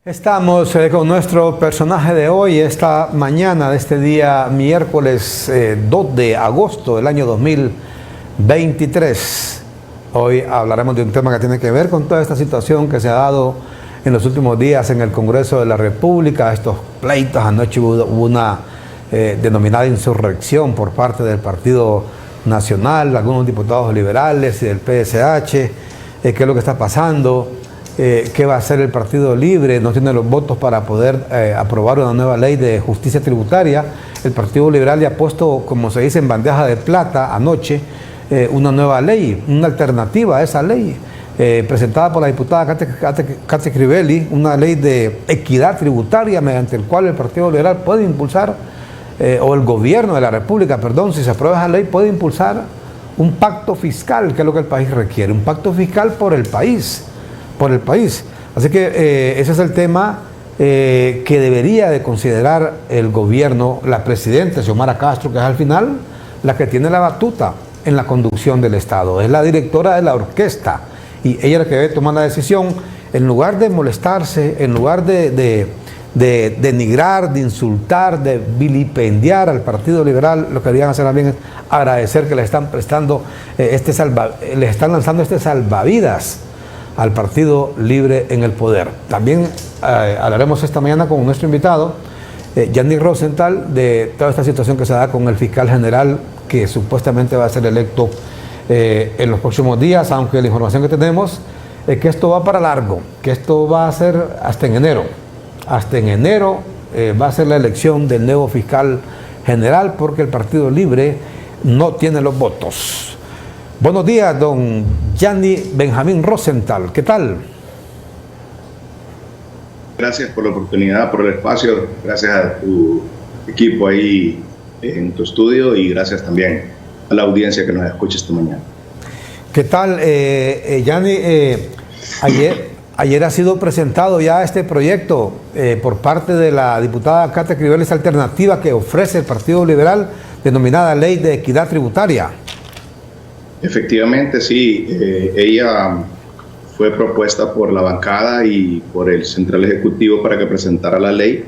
Estamos con nuestro personaje de hoy, esta mañana de este día miércoles 2 de agosto del año 2023. Hoy hablaremos de un tema que tiene que ver con toda esta situación que se ha dado en los últimos días en el Congreso de la República, estos pleitos. Anoche hubo una denominada insurrección por parte del Partido Nacional, algunos diputados liberales y del PSH. ¿Qué es lo que está pasando? ¿Qué va a hacer el Partido Libre? No tiene los votos para poder aprobar una nueva ley de justicia tributaria. El Partido Liberal ya ha puesto, como se dice, en bandeja de plata anoche una nueva ley, una alternativa a esa ley, presentada por la diputada Katia Crivelli, una ley de equidad tributaria mediante el cual el Partido Liberal puede impulsar, o el gobierno de la República, perdón, si se aprueba esa ley, puede impulsar un pacto fiscal, que es lo que el país requiere, un pacto fiscal por el país. Así que ese es el tema que debería de considerar el gobierno, la presidenta Xiomara Castro, que es al final la que tiene la batuta en la conducción del Estado, es la directora de la orquesta y ella es la que debe tomar la decisión. En lugar de molestarse, en lugar de denigrar, de insultar, de vilipendiar al Partido Liberal, lo que deberían hacer también es agradecer que le están prestando le están lanzando este salvavidas al Partido Libre en el poder. También hablaremos esta mañana con nuestro invitado, Gianni Rosenthal, de toda esta situación que se da con el fiscal general que supuestamente va a ser electo en los próximos días, aunque la información que tenemos es que esto va para largo, que esto va a ser hasta en enero. Hasta en enero va a ser la elección del nuevo fiscal general porque el Partido Libre no tiene los votos. Buenos días, don Gianni Benjamín Rosenthal. ¿Qué tal? Gracias por la oportunidad, por el espacio. Gracias a tu equipo ahí en tu estudio y gracias también a la audiencia que nos escucha esta mañana. ¿Qué tal, Gianni? Ayer ha sido presentado ya este proyecto por parte de la diputada Katia Crivelli, esta alternativa que ofrece el Partido Liberal, denominada Ley de Equidad Tributaria. Efectivamente, sí. Ella fue propuesta por la bancada y por el Central Ejecutivo para que presentara la ley,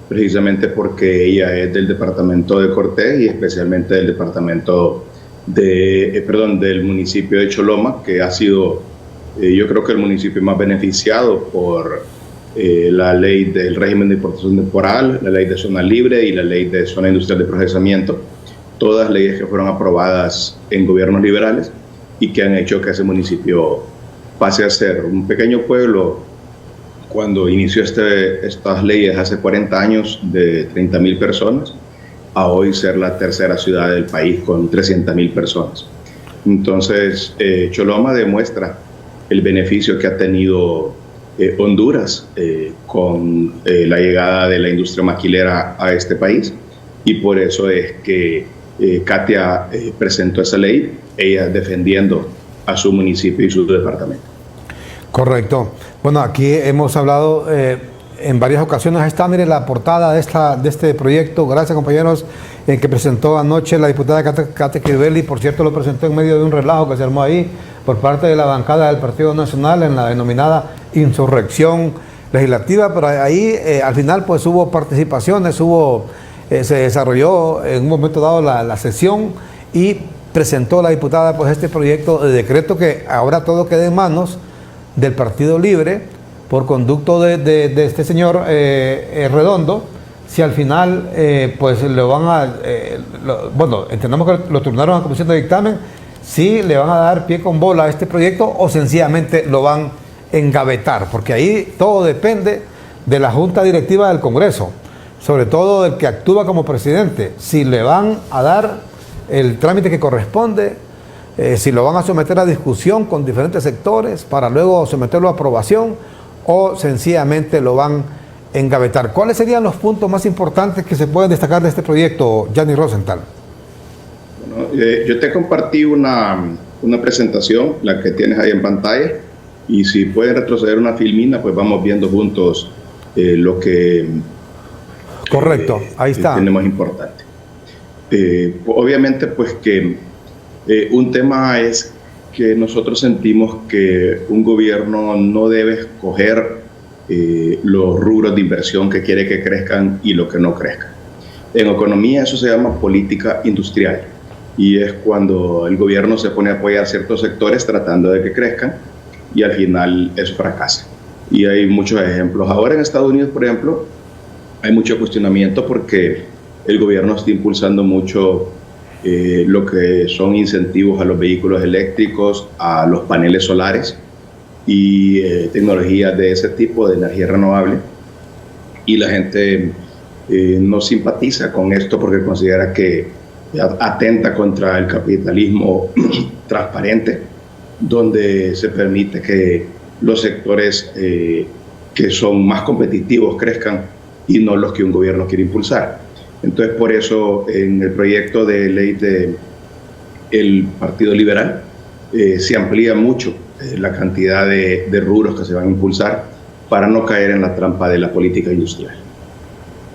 precisamente porque ella es del departamento de Cortés y especialmente del departamento del municipio de Choloma, que ha sido, yo creo que el municipio más beneficiado por la ley del régimen de importación temporal, la ley de zona libre y la ley de zona industrial de procesamiento. Todas leyes que fueron aprobadas en gobiernos liberales y que han hecho que ese municipio pase a ser un pequeño pueblo cuando inició estas leyes hace 40 años de 30,000 personas, a hoy ser la tercera ciudad del país con 300,000 personas. Entonces, Choloma demuestra el beneficio que ha tenido Honduras con la llegada de la industria maquilera a este país, y por eso es que Katia presentó esa ley, ella defendiendo a su municipio y su departamento. Correcto. Bueno, aquí hemos hablado en varias ocasiones. Ahí está, mire, la portada de este proyecto. Gracias, compañeros, que presentó anoche la diputada Katia Crivelli. Por cierto, lo presentó en medio de un relajo que se armó ahí por parte de la bancada del Partido Nacional en la denominada insurrección legislativa, pero ahí al final pues hubo participaciones, se desarrolló en un momento dado la sesión y presentó la diputada pues este proyecto de decreto que ahora todo queda en manos del Partido Libre por conducto de este señor Redondo. Si al final pues le van a, bueno, entendemos que lo turnaron a la comisión de dictamen, si le van a dar pie con bola a este proyecto o sencillamente lo van a engavetar, porque ahí todo depende de la Junta Directiva del Congreso, sobre todo del que actúa como presidente, si le van a dar el trámite que corresponde, si lo van a someter a discusión con diferentes sectores para luego someterlo a aprobación o sencillamente lo van a engavetar. ¿Cuáles serían los puntos más importantes que se pueden destacar de este proyecto, Gianni Rosenthal? Bueno, yo te compartí una presentación, la que tienes ahí en pantalla, y si pueden retroceder una filmina, pues vamos viendo juntos lo que... Correcto, ahí está. Tenemos importante. Obviamente, pues que un tema es que nosotros sentimos que un gobierno no debe escoger los rubros de inversión que quiere que crezcan y lo que no crezcan. En economía eso se llama política industrial y es cuando el gobierno se pone a apoyar ciertos sectores tratando de que crezcan y al final eso fracasa. Y hay muchos ejemplos. Ahora en Estados Unidos, por ejemplo, hay mucho cuestionamiento porque el gobierno está impulsando mucho lo que son incentivos a los vehículos eléctricos, a los paneles solares y tecnologías de ese tipo, de energía renovable. Y la gente no simpatiza con esto porque considera que atenta contra el capitalismo transparente, donde se permite que los sectores que son más competitivos crezcan y no los que un gobierno quiere impulsar. Entonces, por eso, en el proyecto de ley del Partido Liberal se amplía mucho la cantidad de rubros que se van a impulsar para no caer en la trampa de la política industrial.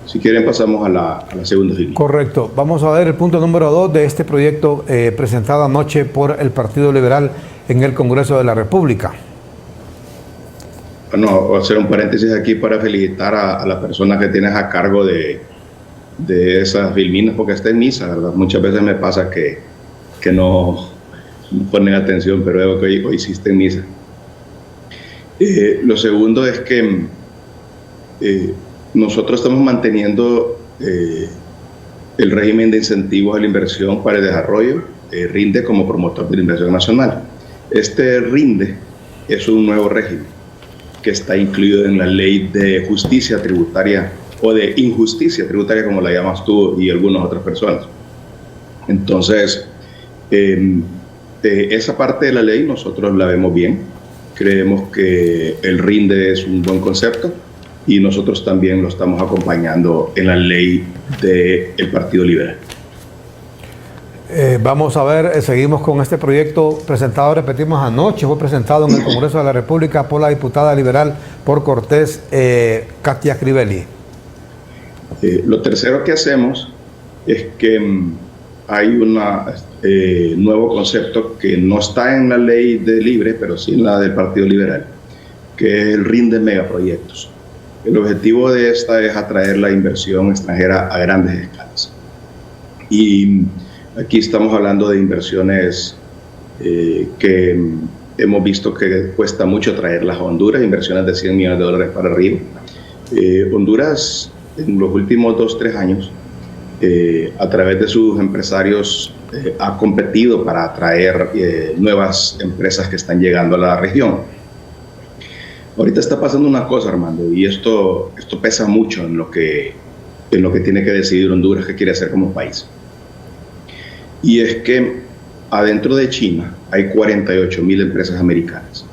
Si quieren, pasamos a la segunda línea. Correcto. Vamos a ver el punto número 2 de este proyecto presentado anoche por el Partido Liberal en el Congreso de la República. Bueno, voy a hacer un paréntesis aquí para felicitar a la persona que tienes a cargo de esas filminas, porque está en misa, ¿verdad? Muchas veces me pasa que no ponen atención, pero veo que hoy hiciste en misa. Lo segundo es que nosotros estamos manteniendo el régimen de incentivos a la inversión para el desarrollo, RINDE, como promotor de la inversión nacional. Este RINDE es un nuevo régimen que está incluido en la ley de justicia tributaria o de injusticia tributaria, como la llamas tú y algunas otras personas. Entonces, esa parte de la ley nosotros la vemos bien. Creemos que el RINDE es un buen concepto y nosotros también lo estamos acompañando en la ley del Partido Liberal. Vamos a ver, seguimos con este proyecto presentado, repetimos, anoche, fue presentado en el Congreso de la República por la diputada liberal por Cortés, Katia Crivelli. Lo tercero que hacemos es que hay un nuevo concepto que no está en la ley de Libre, pero sí en la del Partido Liberal, que es el RINDE megaproyectos. El objetivo de esta es atraer la inversión extranjera a grandes escalas. Y aquí estamos hablando de inversiones que hemos visto que cuesta mucho traerlas a Honduras, inversiones de $100 millones para arriba. Honduras, en los últimos 2-3 años, a través de sus empresarios, ha competido para atraer nuevas empresas que están llegando a la región. Ahorita está pasando una cosa, Armando, y esto pesa mucho en lo que tiene que decidir Honduras qué quiere hacer como país. Y es que adentro de China hay 48.000 empresas americanas.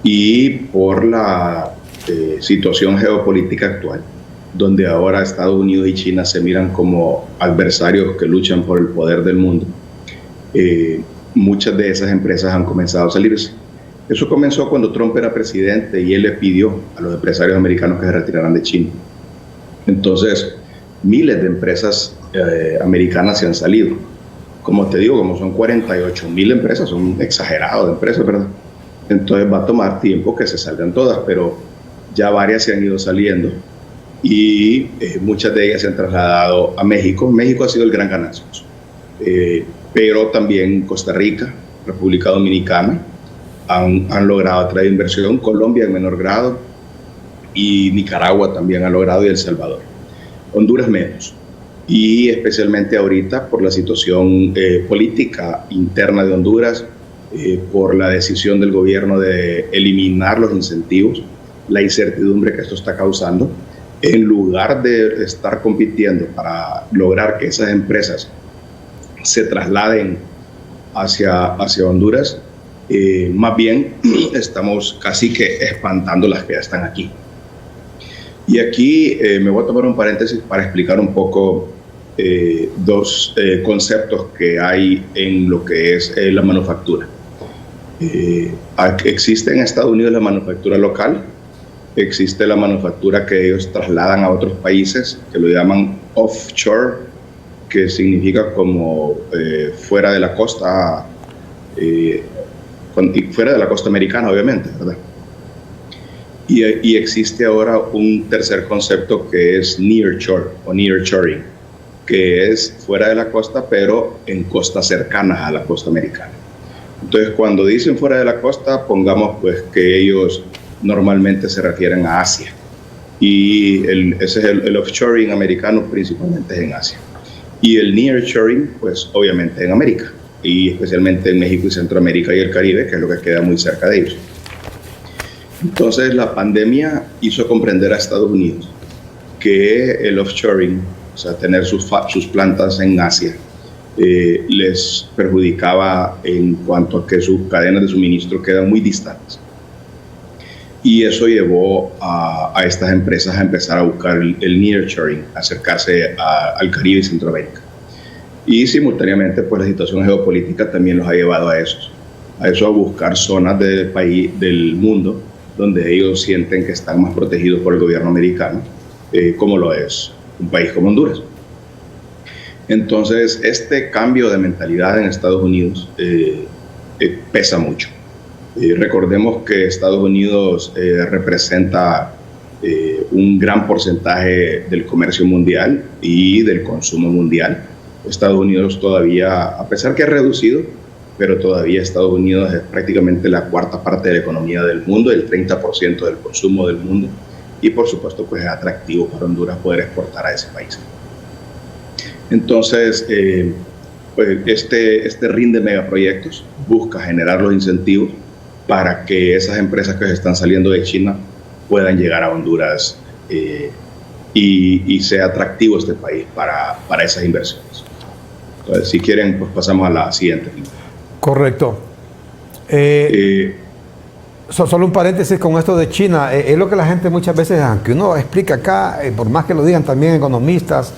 Y por la situación geopolítica actual, donde ahora Estados Unidos y China se miran como adversarios que luchan por el poder del mundo, muchas de esas empresas han comenzado a salirse. Eso comenzó cuando Trump era presidente y él le pidió a los empresarios americanos que se retiraran de China. Entonces, miles de empresas americanas se han salido. Como te digo, como son 48.000 empresas, son exagerados de empresas, ¿verdad? Entonces va a tomar tiempo que se salgan todas, pero ya varias se han ido saliendo y muchas de ellas se han trasladado a México. México ha sido el gran ganador, pero también Costa Rica, República Dominicana han logrado atraer inversión, Colombia en menor grado y Nicaragua también ha logrado y El Salvador. Honduras menos. Y especialmente ahorita por la situación política interna de Honduras, por la decisión del gobierno de eliminar los incentivos, la incertidumbre que esto está causando, en lugar de estar compitiendo para lograr que esas empresas se trasladen hacia Honduras, más bien estamos casi que espantando las que ya están aquí. Y aquí me voy a tomar un paréntesis para explicar un poco dos conceptos que hay en lo que es la manufactura. Existe en Estados Unidos la manufactura local, existe la manufactura que ellos trasladan a otros países, que lo llaman offshore, que significa como fuera de la costa, fuera de la costa americana, obviamente, ¿verdad? Y existe ahora un tercer concepto que es nearshore o nearshoring, que es fuera de la costa, pero en costas cercanas a la costa americana. Entonces, cuando dicen fuera de la costa, pongamos pues que ellos normalmente se refieren a Asia. Y ese es el offshoring americano, principalmente es en Asia. Y el nearshoring, pues obviamente en América, y especialmente en México y Centroamérica y el Caribe, que es lo que queda muy cerca de ellos. Entonces, la pandemia hizo comprender a Estados Unidos que el offshoring, o sea, tener sus plantas en Asia, les perjudicaba en cuanto a que sus cadenas de suministro quedan muy distantes. Y eso llevó a estas empresas a empezar a buscar el nearshoring, acercarse al Caribe y Centroamérica. Y simultáneamente, pues la situación geopolítica también los ha llevado a eso, a buscar zonas del país, del mundo, donde ellos sienten que están más protegidos por el gobierno americano, como lo es un país como Honduras. Entonces, este cambio de mentalidad en Estados Unidos pesa mucho. Recordemos que Estados Unidos representa un gran porcentaje del comercio mundial y del consumo mundial. Estados Unidos todavía, a pesar que ha reducido, pero todavía Estados Unidos es prácticamente la cuarta parte de la economía del mundo, el 30% del consumo del mundo, y por supuesto pues es atractivo para Honduras poder exportar a ese país. Entonces, pues este RIN de megaproyectos busca generar los incentivos para que esas empresas que se están saliendo de China puedan llegar a Honduras y sea atractivo este país para esas inversiones. Entonces, si quieren, pues pasamos a la siguiente. Correcto. Solo un paréntesis con esto de China. Es lo que la gente muchas veces, aunque uno explica acá, por más que lo digan también economistas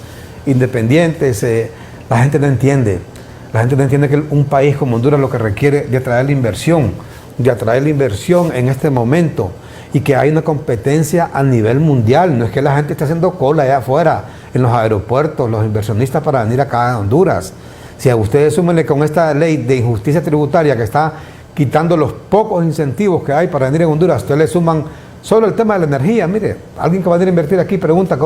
independientes, la gente no entiende. La gente no entiende que un país como Honduras lo que requiere de atraer la inversión en este momento, y que hay una competencia a nivel mundial. No es que la gente esté haciendo cola allá afuera, en los aeropuertos, los inversionistas para venir acá a Honduras. Si a ustedes súmenle con esta ley de injusticia tributaria que está quitando los pocos incentivos que hay para venir a Honduras, ustedes le suman solo el tema de la energía. Mire, alguien que va a venir a invertir aquí pregunta,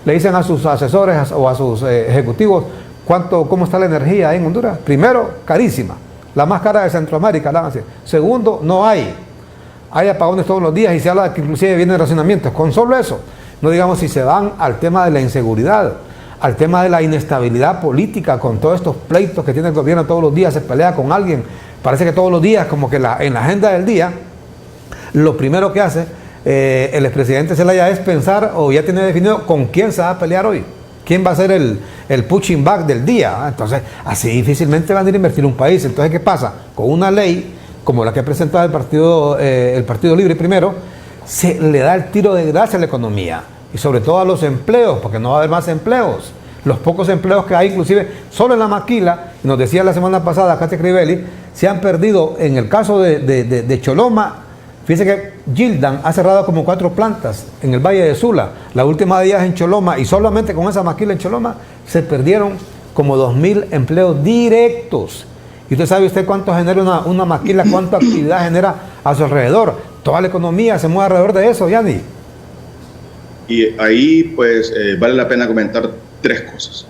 le dicen a sus asesores o a sus ejecutivos cómo está la energía ahí en Honduras. Primero, carísima, la más cara de Centroamérica. Segundo, no hay apagones todos los días, y se habla de que inclusive vienen racionamientos. Con solo eso, no digamos si se van al tema de la inseguridad, al tema de la inestabilidad política, con todos estos pleitos que tiene el gobierno todos los días, se pelea con alguien. Parece que todos los días, como que en la agenda del día, lo primero que hace el expresidente Zelaya es pensar, o ya tiene definido con quién se va a pelear hoy, quién va a ser el punching bag del día. Entonces, así difícilmente van a ir a invertir un país. Entonces, ¿qué pasa? Con una ley como la que ha presentado el Partido Libre primero, se le da el tiro de gracia a la economía, y sobre todo a los empleos, porque no va a haber más empleos. Los pocos empleos que hay, inclusive solo en la maquila, nos decía la semana pasada Katia Crivelli, se han perdido. En el caso de Choloma, fíjense que Gildan ha cerrado como 4 plantas en el Valle de Sula, la última de ellas en Choloma, y solamente con esa maquila en Choloma se perdieron como 2,000 empleos directos. Y usted sabe cuánto genera una maquila, cuánta actividad genera a su alrededor. Toda la economía se mueve alrededor de eso, Yanni. Y ahí pues vale la pena comentar 3 cosas.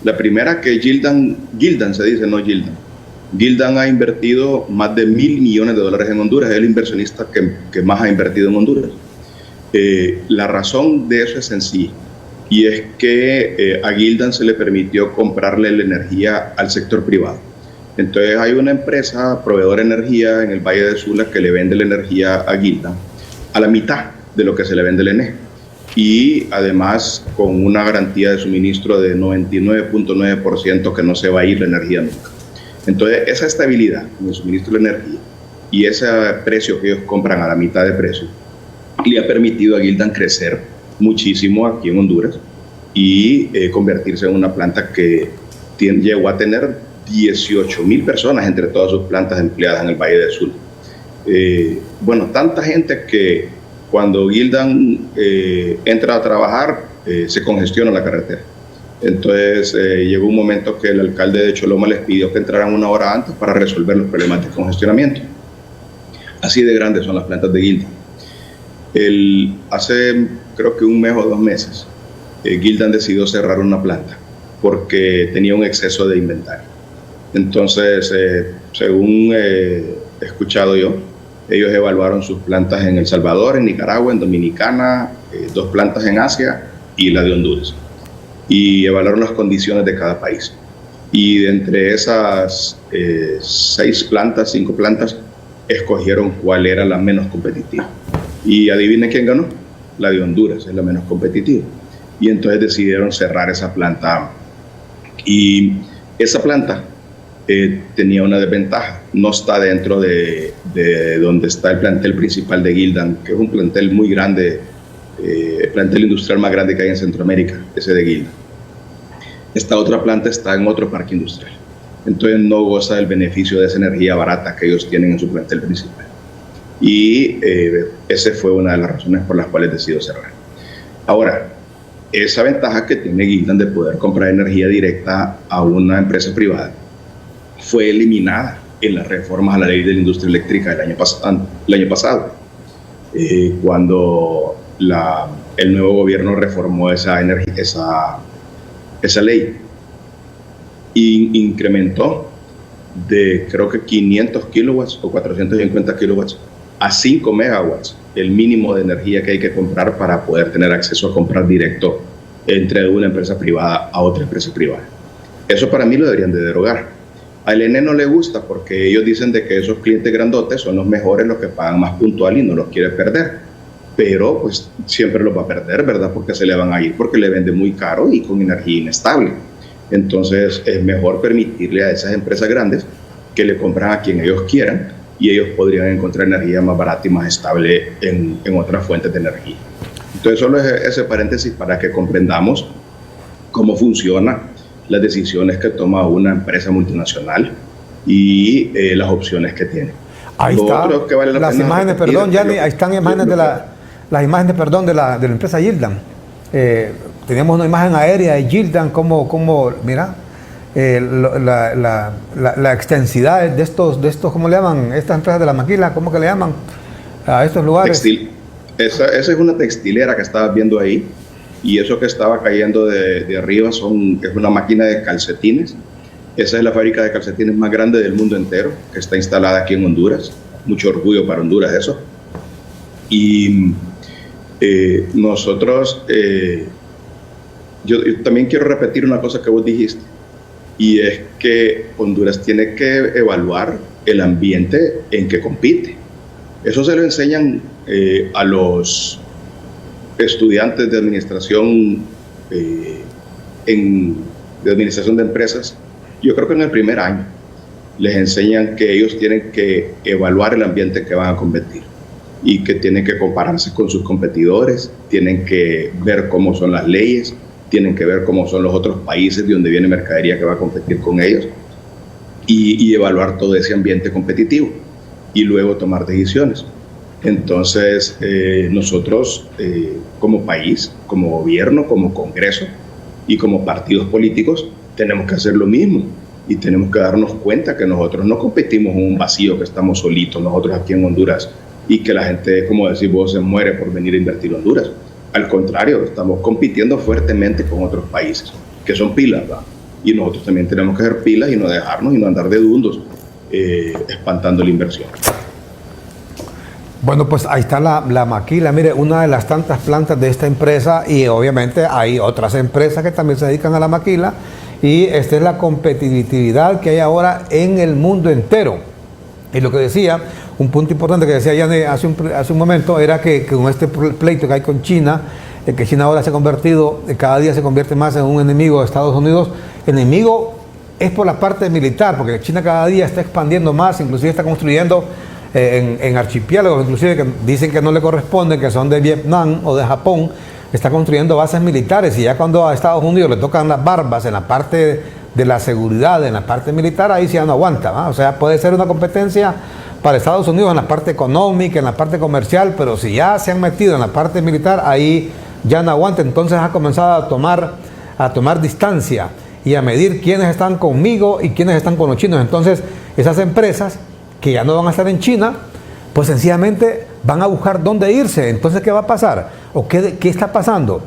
La primera, que Gildan se dice, no Gildan. Gildan ha invertido más de $1,000 millones en Honduras. Es el inversionista que más ha invertido en Honduras. La razón de eso es sencilla, y es que a Gildan se le permitió comprarle la energía al sector privado. Entonces hay una empresa proveedora de energía en el Valle de Sula que le vende la energía a Gildan a la mitad de lo que se le vende el ENE, y además con una garantía de suministro de 99.9% que no se va a ir la energía nunca. Entonces, esa estabilidad en el suministro de energía y ese precio que ellos compran a la mitad de precio le ha permitido a Gildan crecer muchísimo aquí en Honduras y convertirse en una planta que llegó a tener 18,000 personas entre todas sus plantas empleadas en el Valle del Sur. Bueno, tanta gente que cuando Gildan entra a trabajar se congestiona la carretera. Entonces llegó un momento que el alcalde de Choloma les pidió que entraran 1 hora antes para resolver los problemas de congestionamiento. Así de grandes son las plantas de Gildan. Hace creo que un mes o 2 meses, Gildan decidió cerrar una planta porque tenía un exceso de inventario. Entonces, según he escuchado yo, ellos evaluaron sus plantas en El Salvador, en Nicaragua, en Dominicana, 2 plantas en Asia y la de Honduras. Y evaluaron las condiciones de cada país. Y de entre esas 5 plantas, escogieron cuál era la menos competitiva. Y adivinen quién ganó. La de Honduras es la menos competitiva. Y entonces decidieron cerrar esa planta. Y esa planta tenía una desventaja. No está dentro de donde está el plantel principal de Gildan, que es un plantel muy grande, el plantel industrial más grande que hay en Centroamérica, ese de Gildan. Esta otra planta está en otro parque industrial. Entonces no goza del beneficio de esa energía barata que ellos tienen en su plantel principal. Y esa fue una de las razones por las cuales decidió cerrar. Ahora, esa ventaja que tiene Gildan de poder comprar energía directa a una empresa privada fue eliminada en las reformas a la ley de la industria eléctrica el año pasado, cuando el nuevo gobierno reformó esa ley y incrementó de creo que 500 kilowatts o 450 kilowatts a 5 megawatts el mínimo de energía que hay que comprar para poder tener acceso a comprar directo entre una empresa privada a otra empresa privada. Eso para mí lo deberían de derogar. Al ENE no le gusta porque ellos dicen de que esos clientes grandotes son los mejores, los que pagan más puntual y no los quiere perder. Pero pues siempre los va a perder, ¿verdad? Porque se le van a ir, porque le vende muy caro y con energía inestable. Entonces es mejor permitirle a esas empresas grandes que le compran a quien ellos quieran y ellos podrían encontrar energía más barata y más estable en otras fuentes de energía. Entonces solo es ese paréntesis para que comprendamos cómo funcionan las decisiones que toma una empresa multinacional y las opciones que tiene. Ahí está. Las imágenes, perdón, Yanni, ahí están imágenes de las imágenes, perdón, de la empresa Gildan. Teníamos una imagen aérea de Gildan, como mira, la extensidad de estos, ¿cómo le llaman? Estas empresas de la maquila, ¿cómo que le llaman a estos lugares? Textil. Esa es una textilera que estabas viendo ahí, y eso que estaba cayendo de arriba es una máquina de calcetines. Esa es la fábrica de calcetines más grande del mundo entero, que está instalada aquí en Honduras. Mucho orgullo para Honduras eso. Y nosotros, yo también quiero repetir una cosa que vos dijiste, y es que Honduras tiene que evaluar el ambiente en que compite. Eso se lo enseñan a los estudiantes de administración de administración de empresas. Yo creo que en el primer año les enseñan que ellos tienen que evaluar el ambiente que van a competir y que tienen que compararse con sus competidores, tienen que ver cómo son las leyes, tienen que ver cómo son los otros países de donde viene mercadería que va a competir con ellos y evaluar todo ese ambiente competitivo y luego tomar decisiones. Entonces, nosotros como país, como gobierno, como Congreso y como partidos políticos, tenemos que hacer lo mismo y tenemos que darnos cuenta que nosotros no competimos en un vacío, que estamos solitos nosotros aquí en Honduras y que la gente, como decís vos, se muere por venir a invertir en Honduras. Al contrario, estamos compitiendo fuertemente con otros países que son pilas, ¿verdad? Y nosotros también tenemos que ser pilas y no dejarnos y no andar de dundos espantando la inversión. Bueno, pues ahí está la maquila, mire, una de las tantas plantas de esta empresa, y obviamente hay otras empresas que también se dedican a la maquila, y esta es la competitividad que hay ahora en el mundo entero. Y lo que decía, un punto importante que decía Yanni hace un momento, era que con este pleito que hay con China, que China ahora se ha convertido, cada día se convierte más en un enemigo de Estados Unidos. Enemigo es por la parte militar, porque China cada día está expandiendo más, inclusive está construyendo en archipiélagos, inclusive que dicen que no le corresponden, que son de Vietnam o de Japón, está construyendo bases militares, y ya cuando a Estados Unidos le tocan las barbas en la parte de la seguridad, en la parte militar, ahí sí ya no aguanta, ¿va? O sea, puede ser una competencia para Estados Unidos en la parte económica, en la parte comercial, pero si ya se han metido en la parte militar, ahí ya no aguanta. Entonces ha comenzado a tomar distancia y a medir quiénes están conmigo y quiénes están con los chinos. Entonces esas empresas que ya no van a estar en China, pues sencillamente van a buscar dónde irse. Entonces, ¿qué va a pasar? ¿O qué está pasando?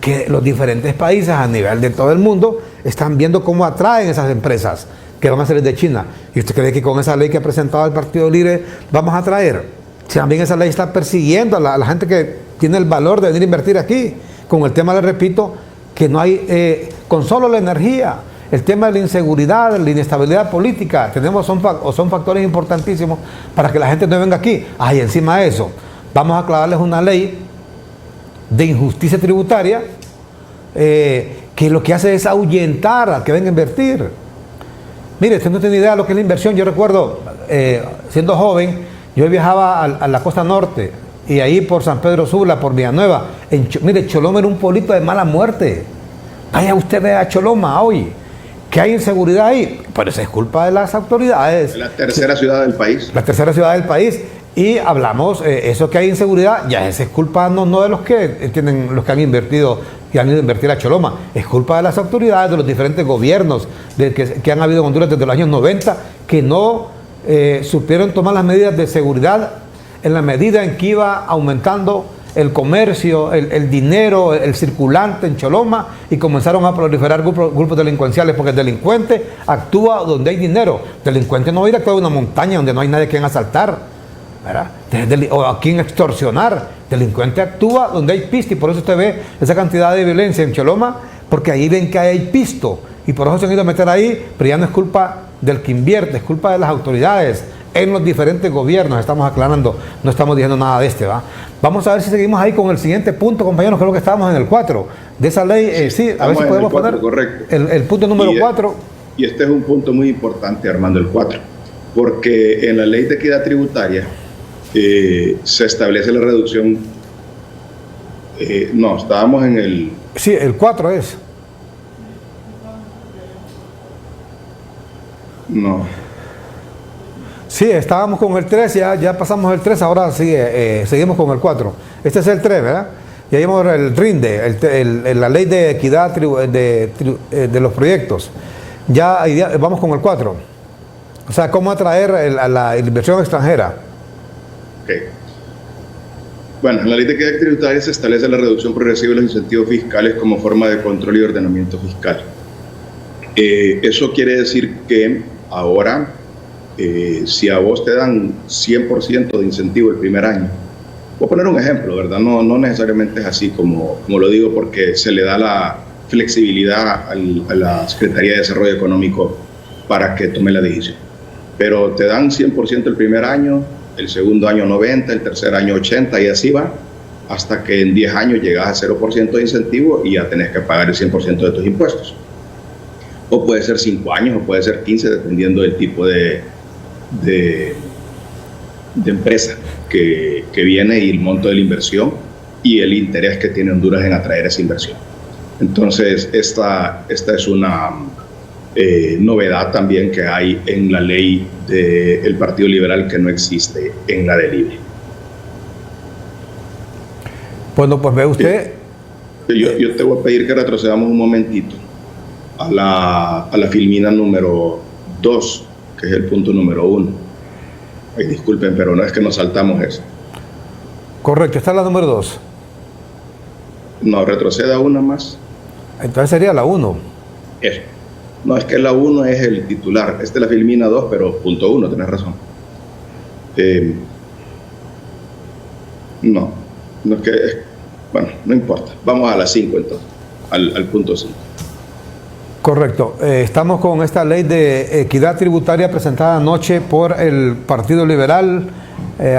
Que los diferentes países a nivel de todo el mundo están viendo cómo atraen esas empresas que van a salir de China. ¿Y usted cree que con esa ley que ha presentado el Partido Libre vamos a atraer? Si también esa ley está persiguiendo a la gente que tiene el valor de venir a invertir aquí. Con el tema, le repito, que no hay, con solo la energía, el tema de la inseguridad, la inestabilidad política, son factores importantísimos para que la gente no venga aquí. Y encima de eso, vamos a clavarles una ley de injusticia tributaria que lo que hace es ahuyentar al que venga a invertir. Mire, usted no tiene idea de lo que es la inversión. Yo recuerdo, siendo joven, yo viajaba a la costa norte y ahí por San Pedro Sula, por Villanueva. Mire, Choloma era un pueblito de mala muerte. Vaya usted ve a Choloma hoy, que hay inseguridad ahí, pero eso es culpa de las autoridades. La tercera ciudad del país. La tercera ciudad del país. Y hablamos, eso que hay inseguridad, ya esa es culpa no de los que tienen, los que han invertido y han ido a invertir a Choloma, es culpa de las autoridades, de los diferentes gobiernos que han habido en Honduras desde los años 90, que no supieron tomar las medidas de seguridad en la medida en que iba aumentando el comercio, el dinero, el circulante en Choloma, y comenzaron a proliferar grupos delincuenciales, porque el delincuente actúa donde hay dinero. El delincuente no va a ir a actuar en una montaña donde no hay nadie a quien asaltar, ¿verdad? O a quien extorsionar. El delincuente actúa donde hay pista, y por eso usted ve esa cantidad de violencia en Choloma, porque ahí ven que hay pisto, y por eso se han ido a meter ahí, pero ya no es culpa del que invierte, es culpa de las autoridades en los diferentes gobiernos. Estamos aclarando, no estamos diciendo nada de ¿va? Vamos a ver si seguimos ahí con el siguiente punto, compañeros. Creo que estábamos en el 4 de esa ley. Sí, a ver si podemos poner el punto número 4. Y este es un punto muy importante, Armando, el 4, porque en la ley de equidad tributaria se establece la reducción. No, estábamos en el... Sí, el 4 es. No. Sí, estábamos con el 3, ya pasamos el 3, ahora sigue, seguimos con el 4. Este es el 3, ¿verdad? Y ahí vamos el RINDE, la ley de equidad de los proyectos. Ya vamos con el 4. O sea, cómo atraer a la inversión extranjera. Ok. Bueno, en la ley de equidad tributaria se establece la reducción progresiva de los incentivos fiscales como forma de control y ordenamiento fiscal. Eso quiere decir que ahora, si a vos te dan 100% de incentivo el primer año, voy a poner un ejemplo, ¿verdad? No necesariamente es así como lo digo, porque se le da la flexibilidad a la Secretaría de Desarrollo Económico para que tome la decisión. Pero te dan 100% el primer año, el segundo año 90%, el tercer año 80%, y así va, hasta que en 10 años llegas a 0% de incentivo y ya tenés que pagar el 100% de tus impuestos. O puede ser 5 años, o puede ser 15, dependiendo del tipo de empresa que viene y el monto de la inversión y el interés que tiene Honduras en atraer esa inversión. Entonces, esta es una novedad también que hay en la ley del Partido Liberal, que no existe en la de Libre. Bueno, pues ve usted... Yo te voy a pedir que retrocedamos un momentito a la filmina número 2, que es el punto número 1. Ay, disculpen, pero no es que nos saltamos eso. Correcto, está la número 2. No, retroceda una más. Entonces sería la 1. Eso. No, es que la 1 es el titular. Esta es la filmina 2, pero punto 1, tenés razón. No es que... Bueno, no importa. Vamos a la 5 entonces, al punto 5. Correcto. Estamos con esta ley de equidad tributaria presentada anoche por el Partido Liberal,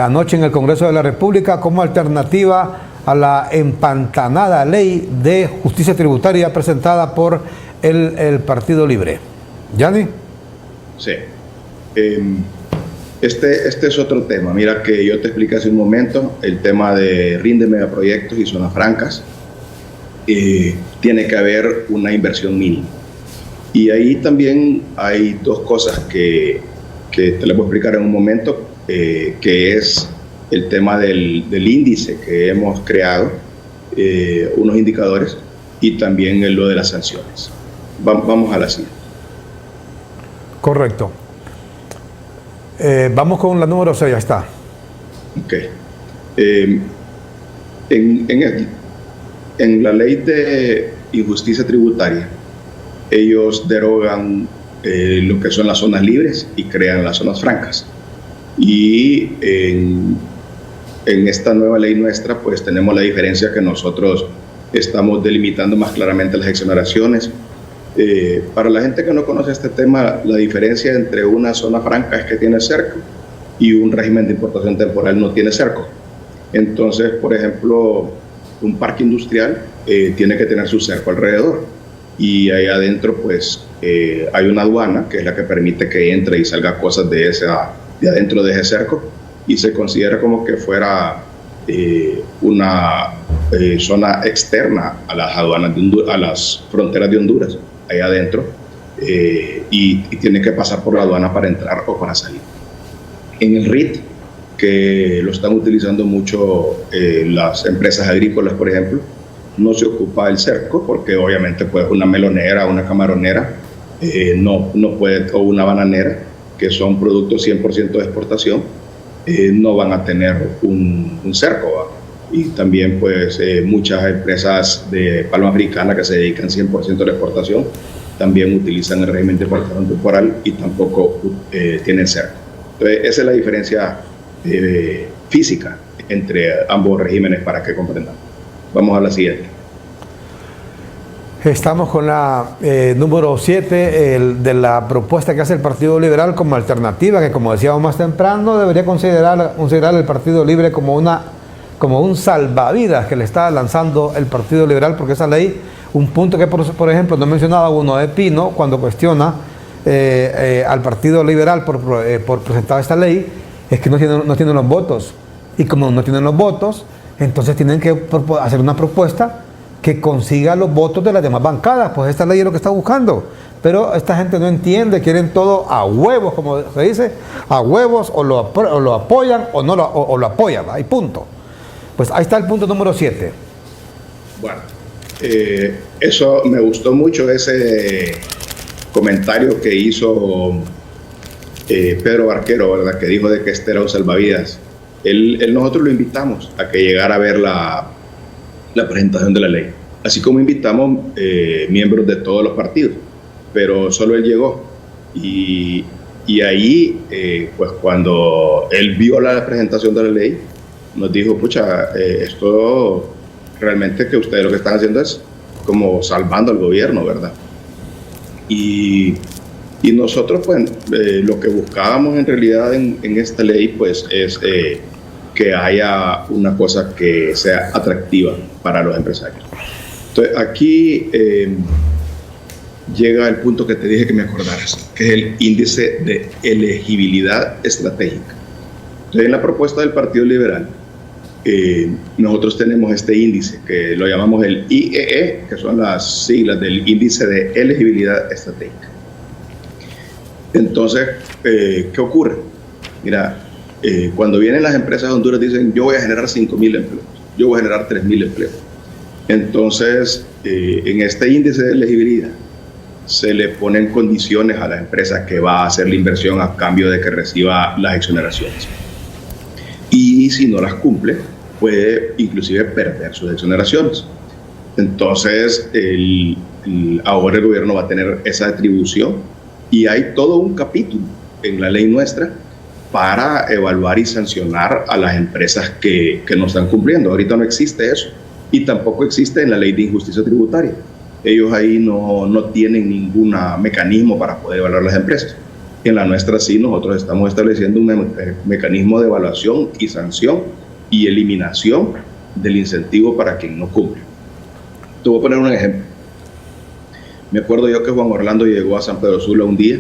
anoche en el Congreso de la República, como alternativa a la empantanada ley de justicia tributaria presentada por el Partido Libre. ¿Yanni? Sí. Este es otro tema. Mira, que yo te expliqué hace un momento, el tema de RINDE, megaproyectos y zonas francas. Tiene que haber una inversión mínima. Y ahí también hay dos cosas que te las voy a explicar en un momento, que es el tema del índice que hemos creado, unos indicadores, y también lo de las sanciones. Vamos a la siguiente. Correcto. Vamos con la número 6, ya está. Ok. Eh, en la ley de injusticia tributaria, ellos derogan lo que son las zonas libres y crean las zonas francas. Y en esta nueva ley nuestra, pues tenemos la diferencia que nosotros estamos delimitando más claramente las exoneraciones. Para la gente que no conoce este tema, la diferencia entre una zona franca es que tiene cerco y un régimen de importación temporal no tiene cerco. Entonces, por ejemplo, un parque industrial tiene que tener su cerco alrededor, y ahí adentro pues hay una aduana que es la que permite que entre y salga cosas de adentro de ese cerco, y se considera como que fuera una zona externa a las aduanas a las fronteras de Honduras, ahí adentro, y tiene que pasar por la aduana para entrar o para salir. En el RIT, que lo están utilizando mucho las empresas agrícolas, por ejemplo, no se ocupa el cerco, porque obviamente pues una melonera, una camaronera, no puede, o una bananera, que son productos 100% de exportación, no van a tener un cerco, ¿va? Y también pues muchas empresas de palma africana que se dedican 100% a la exportación también utilizan el régimen de importación temporal y tampoco tienen cerco. Entonces esa es la diferencia física entre ambos regímenes, para que comprendan. Vamos a la siguiente. Estamos con la número 7 de la propuesta que hace el Partido Liberal como alternativa, que como decíamos más temprano, debería considerar el Partido Libre como un salvavidas que le está lanzando el Partido Liberal, porque esa ley, un punto que por ejemplo no mencionaba uno de Pino cuando cuestiona al Partido Liberal por presentar esta ley, es que no tienen los votos, y como no tienen los votos, entonces tienen que hacer una propuesta que consiga los votos de las demás bancadas. Pues esta ley es lo que está buscando, pero esta gente no entiende, quieren todo a huevos, como se dice, a huevos, o lo apoyan o no lo apoyan, y punto. Pues ahí está el punto número 7. Bueno, eso me gustó mucho, ese comentario que hizo Pedro Barquero, ¿verdad? Que dijo de que este era un salvavidas. Nosotros lo invitamos a que llegara a ver la presentación de la ley, así como invitamos miembros de todos los partidos, pero solo él llegó, y ahí pues cuando él vio la presentación de la ley, nos dijo: pucha, esto realmente, que ustedes lo que están haciendo es como salvando al gobierno, ¿verdad? Y nosotros pues lo que buscábamos en realidad en esta ley pues es que haya una cosa que sea atractiva para los empresarios. Entonces aquí llega el punto que te dije que me acordaras, que es el índice de elegibilidad estratégica. Entonces, en la propuesta del Partido Liberal, nosotros tenemos este índice que lo llamamos el IEE, que son las siglas del índice de elegibilidad estratégica. Entonces, ¿qué ocurre? Mira, cuando vienen las empresas de Honduras, dicen: yo voy a generar 5,000 empleos, yo voy a generar 3,000 empleos. Entonces, en este índice de elegibilidad se le ponen condiciones a la empresa que va a hacer la inversión a cambio de que reciba las exoneraciones. Y si no las cumple, puede inclusive perder sus exoneraciones. Entonces, ahora el gobierno va a tener esa atribución, y hay todo un capítulo en la ley nuestra para evaluar y sancionar a las empresas que no están cumpliendo. Ahorita no existe eso, y tampoco existe en la ley de injusticia tributaria. Ellos ahí no tienen ningún mecanismo para poder evaluar las empresas. En la nuestra sí, nosotros estamos estableciendo un mecanismo de evaluación y sanción y eliminación del incentivo para quien no cumple. Te voy a poner un ejemplo. Me acuerdo yo que Juan Orlando llegó a San Pedro Sula un día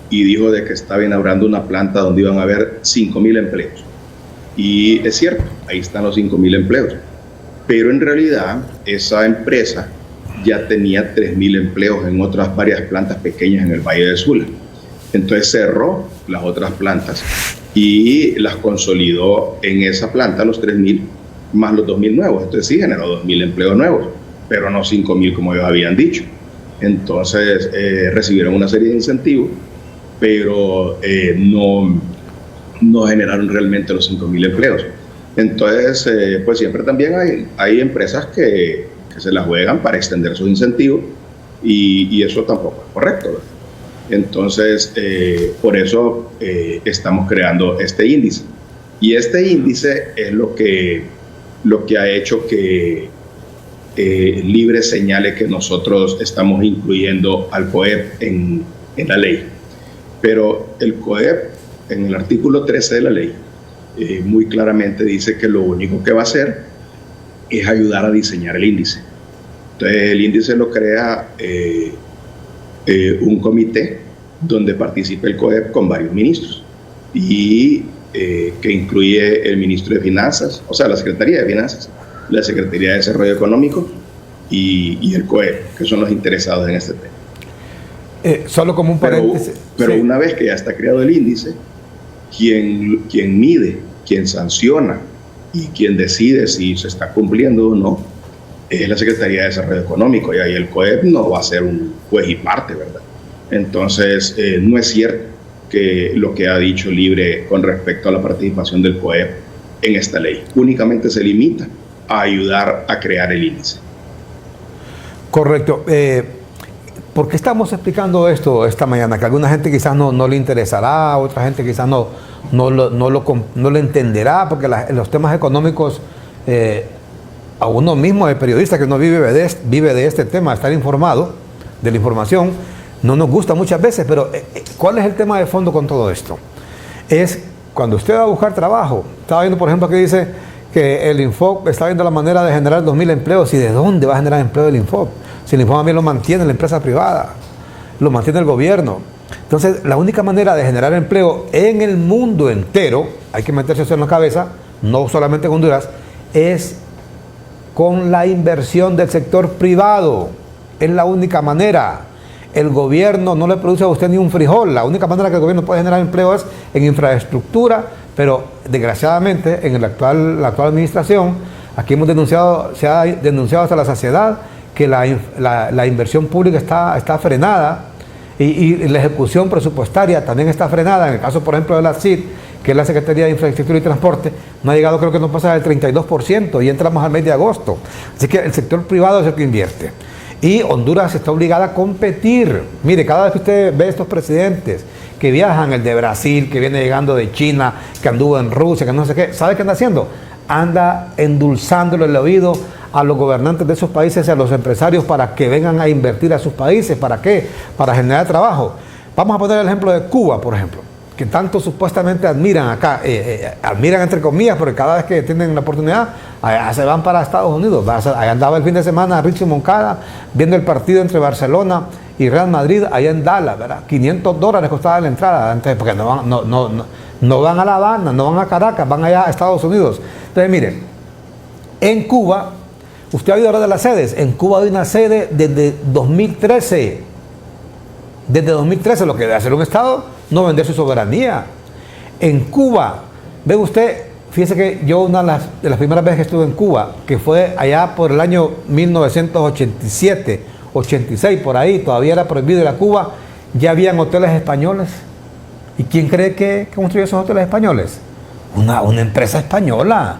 y dijo de que estaba inaugurando una planta donde iban a haber 5,000 empleos. Y es cierto, ahí están los 5,000 empleos. Pero en realidad esa empresa ya tenía 3,000 empleos en otras varias plantas pequeñas en el Valle de Sula. Entonces cerró las otras plantas y las consolidó en esa planta, los 3,000 más los 2,000 nuevos. Entonces sí generó 2,000 empleos nuevos, pero no 5,000 como ellos habían dicho. Entonces recibieron una serie de incentivos, pero no generaron realmente los 5,000 empleos. Entonces, pues siempre también hay empresas que se la juegan para extender sus incentivos y eso tampoco es correcto, ¿verdad? Entonces, por eso estamos creando este índice. Y este índice es lo que ha hecho que Libre señale que nosotros estamos incluyendo al COEP en la ley. Pero el COEP, en el artículo 13 de la ley, muy claramente dice que lo único que va a hacer es ayudar a diseñar el índice. Entonces, el índice lo crea un comité donde participa el COEP con varios ministros y que incluye el ministro de Finanzas, o sea, la Secretaría de Finanzas, la Secretaría de Desarrollo Económico y el COEP, que son los interesados en este tema. Solo como un paréntesis. Pero sí. Una vez que ya está creado el índice, quien mide, quien sanciona y quien decide si se está cumpliendo o no es la Secretaría de Desarrollo Económico, y ahí el COEP no va a ser un juez y parte, ¿verdad? Entonces, no es cierto que lo que ha dicho Libre con respecto a la participación del COEP en esta ley. Únicamente se limita a ayudar a crear el índice. Correcto. ¿Por qué estamos explicando esto esta mañana? Que a alguna gente quizás no le interesará, otra gente quizás no lo entenderá, porque los temas económicos, a uno mismo, el periodista que no vive de este tema, estar informado de la información, no nos gusta muchas veces, pero ¿cuál es el tema de fondo con todo esto? Es cuando usted va a buscar trabajo. Estaba viendo, por ejemplo, que dice que el Infop está viendo la manera de generar 2.000 empleos. ¿Y de dónde va a generar empleo el Infop? Si el Infop también lo mantiene la empresa privada, lo mantiene el gobierno. Entonces, la única manera de generar empleo en el mundo entero, hay que meterse eso en la cabeza, no solamente en Honduras, es con la inversión del sector privado. Es la única manera. El gobierno no le produce a usted ni un frijol. La única manera que el gobierno puede generar empleo es en infraestructura, pero desgraciadamente en la actual administración, aquí se ha denunciado hasta la saciedad que la inversión pública está frenada y la ejecución presupuestaria también está frenada. En el caso, por ejemplo, de la CID, que es la Secretaría de Infraestructura y Transporte, no ha llegado, creo que no pasa del 32%, y entramos al mes de agosto. Así que el sector privado es el que invierte. Y Honduras está obligada a competir. Mire, cada vez que usted ve estos presidentes que viajan, el de Brasil, que viene llegando de China, que anduvo en Rusia, que no sé qué, ¿sabe qué anda haciendo? Anda endulzándole el oído a los gobernantes de esos países y a los empresarios para que vengan a invertir a sus países. ¿Para qué? Para generar trabajo. Vamos a poner el ejemplo de Cuba, por ejemplo, que tanto supuestamente admiran acá, admiran entre comillas, porque cada vez que tienen la oportunidad, allá se van para Estados Unidos. Allá andaba el fin de semana Richie Moncada viendo el partido entre Barcelona y Real Madrid, allá en Dallas, ¿verdad? $500 costaba la entrada, antes, porque no van a La Habana, no van a Caracas, van allá a Estados Unidos. Entonces, miren, en Cuba, usted ha oído hablar de las sedes. En Cuba hay una sede desde 2013. Desde 2013, lo que debe hacer un Estado, no vender su soberanía. En Cuba, ve usted, fíjese que yo una de las primeras veces que estuve en Cuba, que fue allá por el año 1987, 86, por ahí, todavía era prohibido ir a Cuba, ya habían hoteles españoles. ¿Y quién cree que construyó esos hoteles españoles? Una empresa española.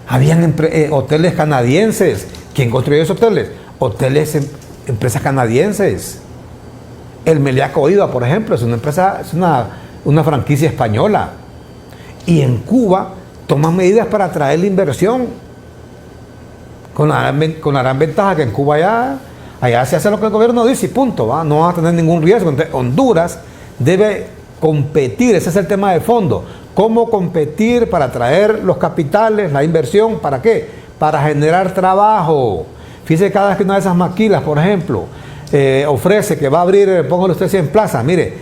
Habían hoteles canadienses. ¿Quién construyó esos hoteles? Empresas canadienses. El Meliaco Iba, por ejemplo, es una empresa, es una franquicia española. Y en Cuba toman medidas para atraer la inversión. Con la gran ventaja que en Cuba allá se hace lo que el gobierno dice y punto, ¿va? No van a tener ningún riesgo. Entonces, Honduras debe competir, ese es el tema de fondo. ¿Cómo competir para atraer los capitales, la inversión? ¿Para qué? Para generar trabajo. Fíjese, cada vez que una de esas maquilas, por ejemplo, ofrece que va a abrir, póngale usted 100 plazas, mire,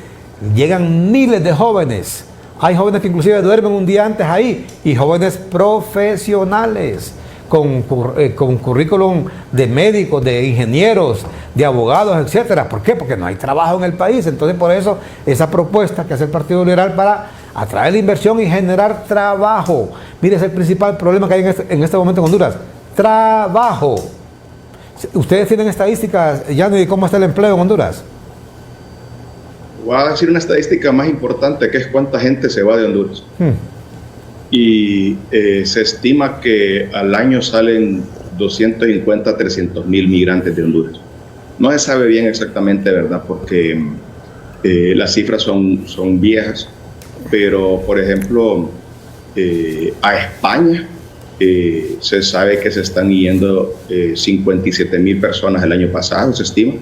llegan miles de jóvenes. Hay jóvenes que inclusive duermen un día antes ahí, y jóvenes profesionales con currículum de médicos, de ingenieros, de abogados, etcétera. ¿Por qué? Porque no hay trabajo en el país. Entonces, por eso, esa propuesta que hace el Partido Liberal para atraer la inversión y generar trabajo. Mire, es el principal problema que hay en este momento en Honduras. Trabajo. ¿Ustedes tienen estadísticas, Yanni, de cómo está el empleo en Honduras? Voy a decir una estadística más importante, que es cuánta gente se va de Honduras. y se estima que al año salen 250 a 300 mil migrantes de Honduras. No se sabe bien exactamente, ¿verdad? Porque las cifras son viejas, pero por ejemplo, a España se sabe que se están yendo 57 mil personas el año pasado, se estima.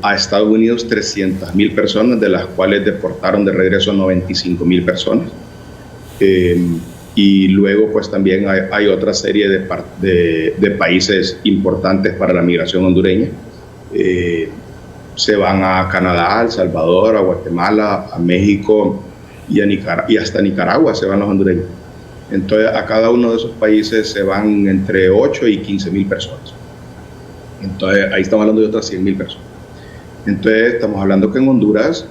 A Estados Unidos 300 mil personas, de las cuales deportaron de regreso 95 mil personas. Y luego pues también hay otra serie de países importantes para la migración hondureña. Se van a Canadá, a El Salvador, a Guatemala, a México y hasta Nicaragua se van los hondureños. Entonces a cada uno de esos países se van entre 8 y 15 mil personas. Entonces ahí estamos hablando de otras 100 mil personas. Entonces estamos hablando que en Honduras,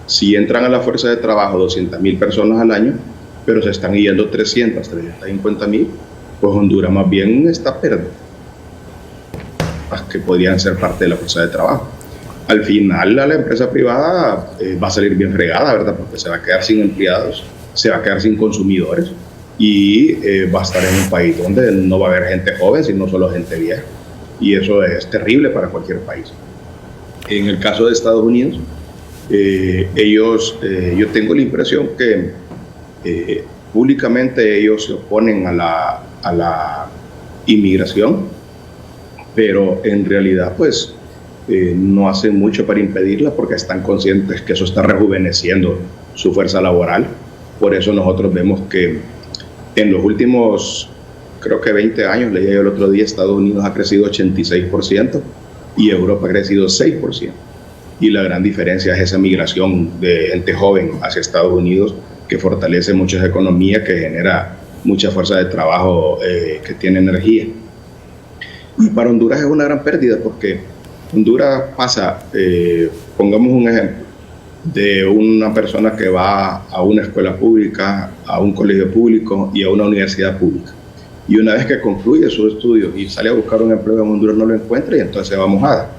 si entran a la fuerza de trabajo 200 mil personas al año, pero se están yendo 350 mil, pues Honduras más bien está perdiendo, que podrían ser parte de la fuerza de trabajo. Al final a la empresa privada va a salir bien fregada, ¿verdad? Porque se va a quedar sin empleados, se va a quedar sin consumidores y va a estar en un país donde no va a haber gente joven, sino solo gente vieja. Y eso es terrible para cualquier país. En el caso de Estados Unidos, yo tengo la impresión que públicamente ellos se oponen a la inmigración, pero en realidad pues no hacen mucho para impedirla porque están conscientes que eso está rejuveneciendo su fuerza laboral. Por eso nosotros vemos que en los últimos, creo que 20 años, leía yo el otro día, Estados Unidos ha crecido 86% y Europa ha crecido 6%. Y la gran diferencia es esa migración de gente joven hacia Estados Unidos, que fortalece muchas economías, que genera mucha fuerza de trabajo, que tiene energía. Y para Honduras es una gran pérdida porque Honduras pasa, pongamos un ejemplo, de una persona que va a una escuela pública, a un colegio público y a una universidad pública. Y una vez que concluye sus estudios y sale a buscar un empleo en Honduras, no lo encuentra y entonces se va mojada.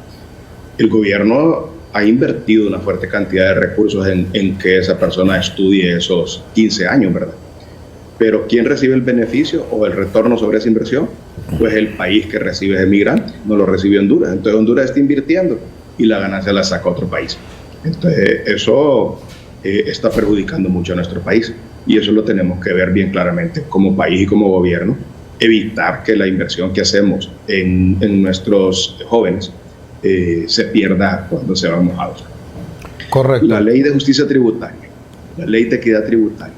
El gobierno ha invertido una fuerte cantidad de recursos en que esa persona estudie esos 15 años, ¿verdad? Pero ¿quién recibe el beneficio o el retorno sobre esa inversión? Pues el país que recibe ese migrante, no lo recibe Honduras. Entonces Honduras está invirtiendo y la ganancia la saca otro país. Entonces eso está perjudicando mucho a nuestro país y eso lo tenemos que ver bien claramente como país y como gobierno, evitar que la inversión que hacemos en nuestros jóvenes se pierda cuando se van mojados. Correcto. La ley de justicia tributaria, la ley de equidad tributaria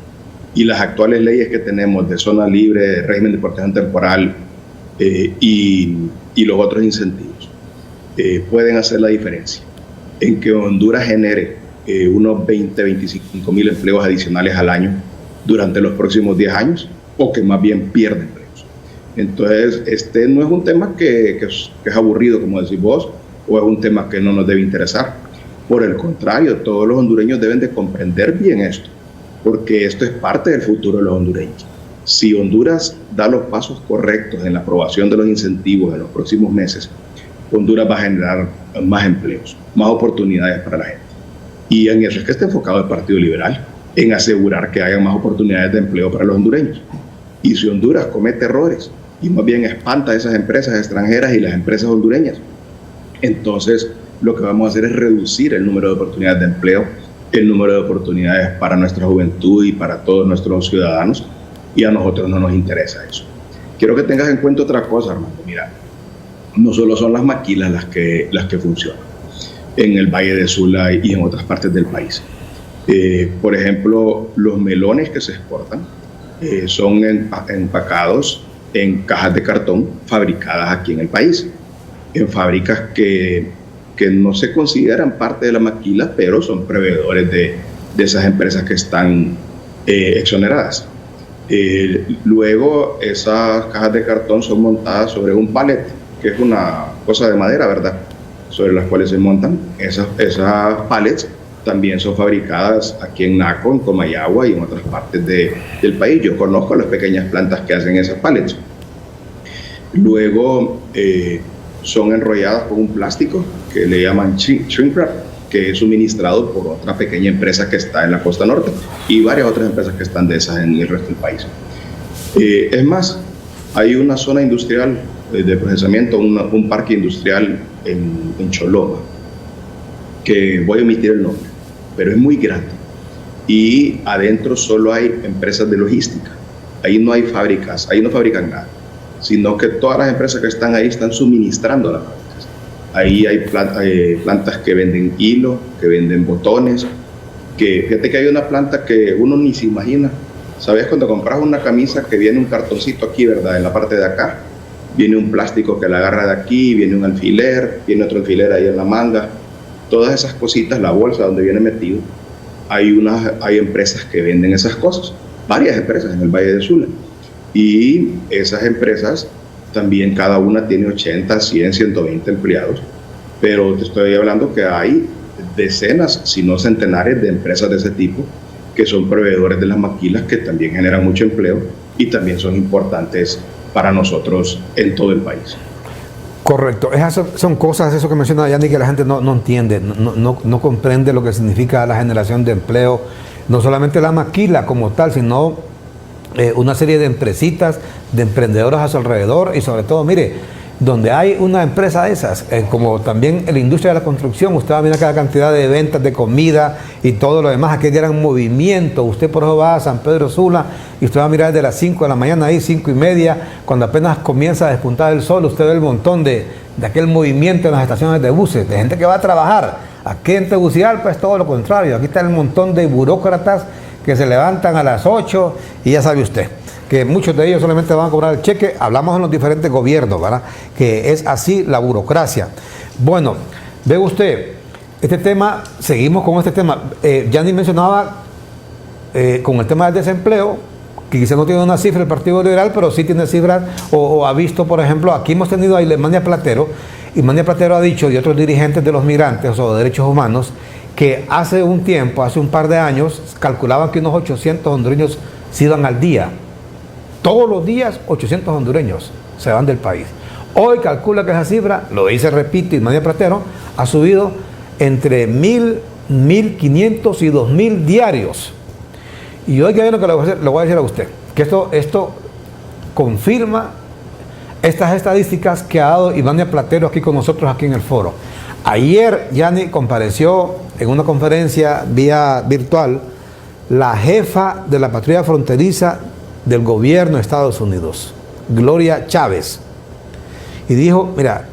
y las actuales leyes que tenemos de zona libre, de régimen de protección temporal y los otros incentivos pueden hacer la diferencia en que Honduras genere unos 20-25 mil empleos adicionales al año durante los próximos 10 años o que más bien pierda empleos. Entonces, este no es un tema que es aburrido, como decís vos, o es un tema que no nos debe interesar. Por el contrario, todos los hondureños deben de comprender bien esto, porque esto es parte del futuro de los hondureños. Si Honduras da los pasos correctos en la aprobación de los incentivos en los próximos meses, Honduras va a generar más empleos, más oportunidades para la gente. Y en eso es que está enfocado el Partido Liberal, en asegurar que haya más oportunidades de empleo para los hondureños. Y si Honduras comete errores y más bien espanta a esas empresas extranjeras y las empresas hondureñas, entonces lo que vamos a hacer es reducir el número de oportunidades de empleo, el número de oportunidades para nuestra juventud y para todos nuestros ciudadanos, y a nosotros no nos interesa eso. Quiero que tengas en cuenta otra cosa, Armando. Mira, no solo son las maquilas las que funcionan en el Valle de Sula y en otras partes del país. Por ejemplo, los melones que se exportan son empacados en cajas de cartón fabricadas aquí en el país, en fábricas que no se consideran parte de la maquila, pero son proveedores de esas empresas que están exoneradas. Luego esas cajas de cartón son montadas sobre un pallet, que es una cosa de madera, ¿verdad?, sobre las cuales se montan. Esas pallets también son fabricadas aquí en Naco, en Comayagua y en otras partes del país. Yo conozco las pequeñas plantas que hacen esas pallets. Luego son enrolladas con un plástico que le llaman shrink wrap que es suministrado por otra pequeña empresa que está en la costa norte y varias otras empresas que están de esas en el resto del país. Es más, hay una zona industrial de procesamiento, un parque industrial en Choloma, que voy a omitir el nombre, pero es muy grande. Y adentro solo hay empresas de logística. Ahí no hay fábricas, ahí no fabrican nada, sino que todas las empresas que están ahí están suministrando las fábricas. Ahí hay plantas que venden hilo, que venden botones, que fíjate que hay una planta que uno ni se imagina. ¿Sabes? Cuando compras una camisa que viene un cartoncito aquí, ¿verdad? En la parte de acá, viene un plástico que la agarra de aquí, viene un alfiler, viene otro alfiler ahí en la manga. Todas esas cositas, la bolsa donde viene metido, hay empresas que venden esas cosas, varias empresas en el Valle de Sula. Y esas empresas también cada una tiene 80, 100, 120 empleados, pero te estoy hablando que hay decenas, si no centenares de empresas de ese tipo que son proveedores de las maquilas, que también generan mucho empleo y también son importantes para nosotros en todo el país. Correcto. Esas son cosas, eso que menciona Yanni, que la gente no entiende, no comprende lo que significa la generación de empleo, no solamente la maquila como tal, sino una serie de empresitas, de emprendedores a su alrededor y sobre todo, mire, donde hay una empresa de esas, como también en la industria de la construcción, usted va a mirar cada cantidad de ventas de comida y todo lo demás, aquí hay gran movimiento. Usted por eso va a San Pedro Sula y usted va a mirar desde las 5 de la mañana, ahí 5:30, cuando apenas comienza a despuntar el sol, usted ve el montón de aquel movimiento en las estaciones de buses, de gente que va a trabajar. Aquí en Tegucigalpa es todo lo contrario, aquí está el montón de burócratas que se levantan a las 8 y ya sabe usted que muchos de ellos solamente van a cobrar el cheque. Hablamos en los diferentes gobiernos, ¿verdad? Que es así la burocracia. Bueno, ve usted, este tema, seguimos con este tema. Yanni mencionaba con el tema del desempleo, que quizá no tiene una cifra el Partido Liberal, pero sí tiene cifras, o ha visto, por ejemplo, aquí hemos tenido a Ilemania Platero, y Mania Platero ha dicho, y otros dirigentes de los migrantes o de derechos humanos, que hace un tiempo, hace un par de años, calculaban que unos 800 hondureños se iban al día. Todos los días 800 hondureños se van del país. Hoy calcula que esa cifra, lo dice, repito, Ilemania Platero, ha subido entre 1.000, 1.500 y 2.000 diarios. Y hoy que viene que le voy a decir a usted, que esto confirma estas estadísticas que ha dado Ilemania Platero aquí con nosotros, aquí en el foro. Ayer Yanni compareció en una conferencia vía virtual la jefa de la patrulla fronteriza del gobierno de Estados Unidos, Gloria Chávez, y dijo, mira,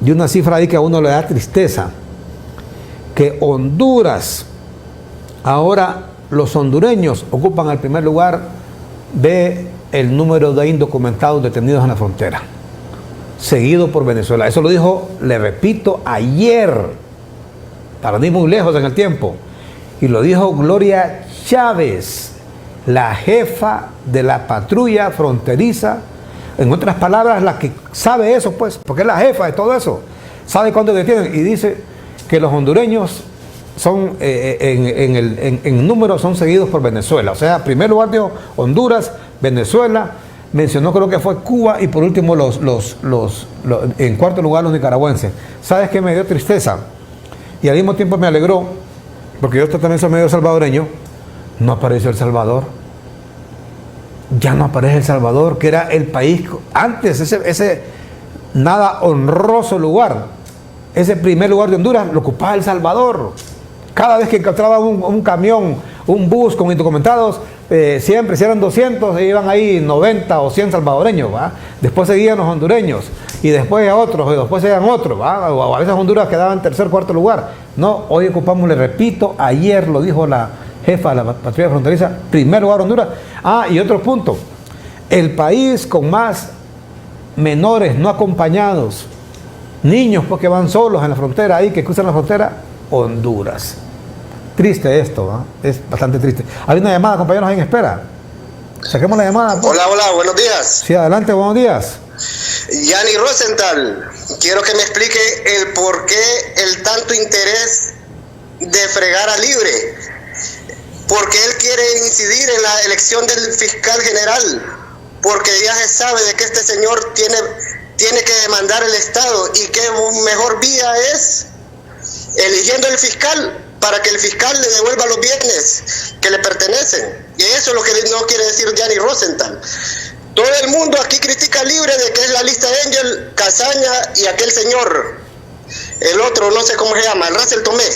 de una cifra ahí que a uno le da tristeza, que Honduras, ahora los hondureños ocupan el primer lugar de el número de indocumentados detenidos en la frontera, seguido por Venezuela. Eso lo dijo, le repito, ayer, para no ir muy lejos en el tiempo, y lo dijo Gloria Chávez, la jefa de la patrulla fronteriza, en otras palabras, la que sabe eso, pues, porque es la jefa de todo eso, sabe cuándo detienen, y dice que los hondureños son, en número, son seguidos por Venezuela. O sea, primer lugar dio Honduras, Venezuela, mencionó creo que fue Cuba, y por último en cuarto lugar los nicaragüenses. ¿Sabes qué me dio tristeza? Y al mismo tiempo me alegró, porque yo también soy medio salvadoreño. No apareció El Salvador. Ya no aparece El Salvador, que era el país antes, ese nada honroso lugar, ese primer lugar de Honduras lo ocupaba El Salvador. Cada vez que encontraba un camión, un bus con indocumentados, siempre, si eran 200, iban ahí 90 o 100 salvadoreños, ¿va? Después seguían los hondureños, y después a otros, y después seguían otros, ¿va? O a veces Honduras quedaba en tercer, cuarto lugar. No, hoy ocupamos, le repito, ayer lo dijo la jefa de la patrulla fronteriza, primer lugar Honduras. Y otro punto, el país con más menores no acompañados, niños porque van solos en la frontera, ahí que cruzan la frontera, Honduras. Triste esto, ¿no? Es bastante triste. Hay una llamada, compañeros, ahí en espera. Saquemos la llamada. Hola, buenos días. Sí, adelante, buenos días. Yanni Rosenthal, quiero que me explique el por qué el tanto interés de fregar a Libre. Porque él quiere incidir en la elección del fiscal general. Porque ya se sabe de que este señor tiene que demandar el Estado. Y qué mejor vía es exigiendo al fiscal para que el fiscal le devuelva los bienes que le pertenecen. Y eso es lo que no quiere decir Gianni Rosenthal. Todo el mundo aquí critica Libre de que es la lista Angel, Casaña y aquel señor, el otro, no sé cómo se llama, el Russell Tomé.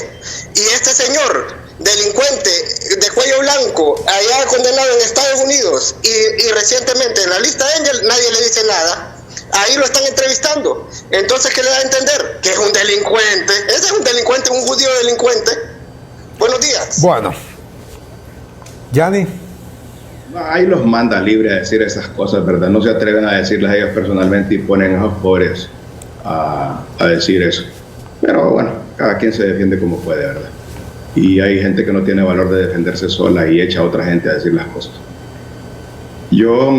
Y este señor, delincuente de cuello blanco, allá condenado en Estados Unidos y recientemente en la lista Angel, nadie le dice nada. Ahí lo están entrevistando. Entonces, ¿qué le da a entender? Que es un delincuente. Ese es un delincuente, un judío delincuente. Buenos días. Bueno, Gianni. Ahí los manda Libre a decir esas cosas, ¿verdad? No se atreven a decirlas a ellos personalmente y ponen a esos pobres a decir eso. Pero bueno, cada quien se defiende como puede, ¿verdad? Y hay gente que no tiene valor de defenderse sola y echa a otra gente a decir las cosas. Yo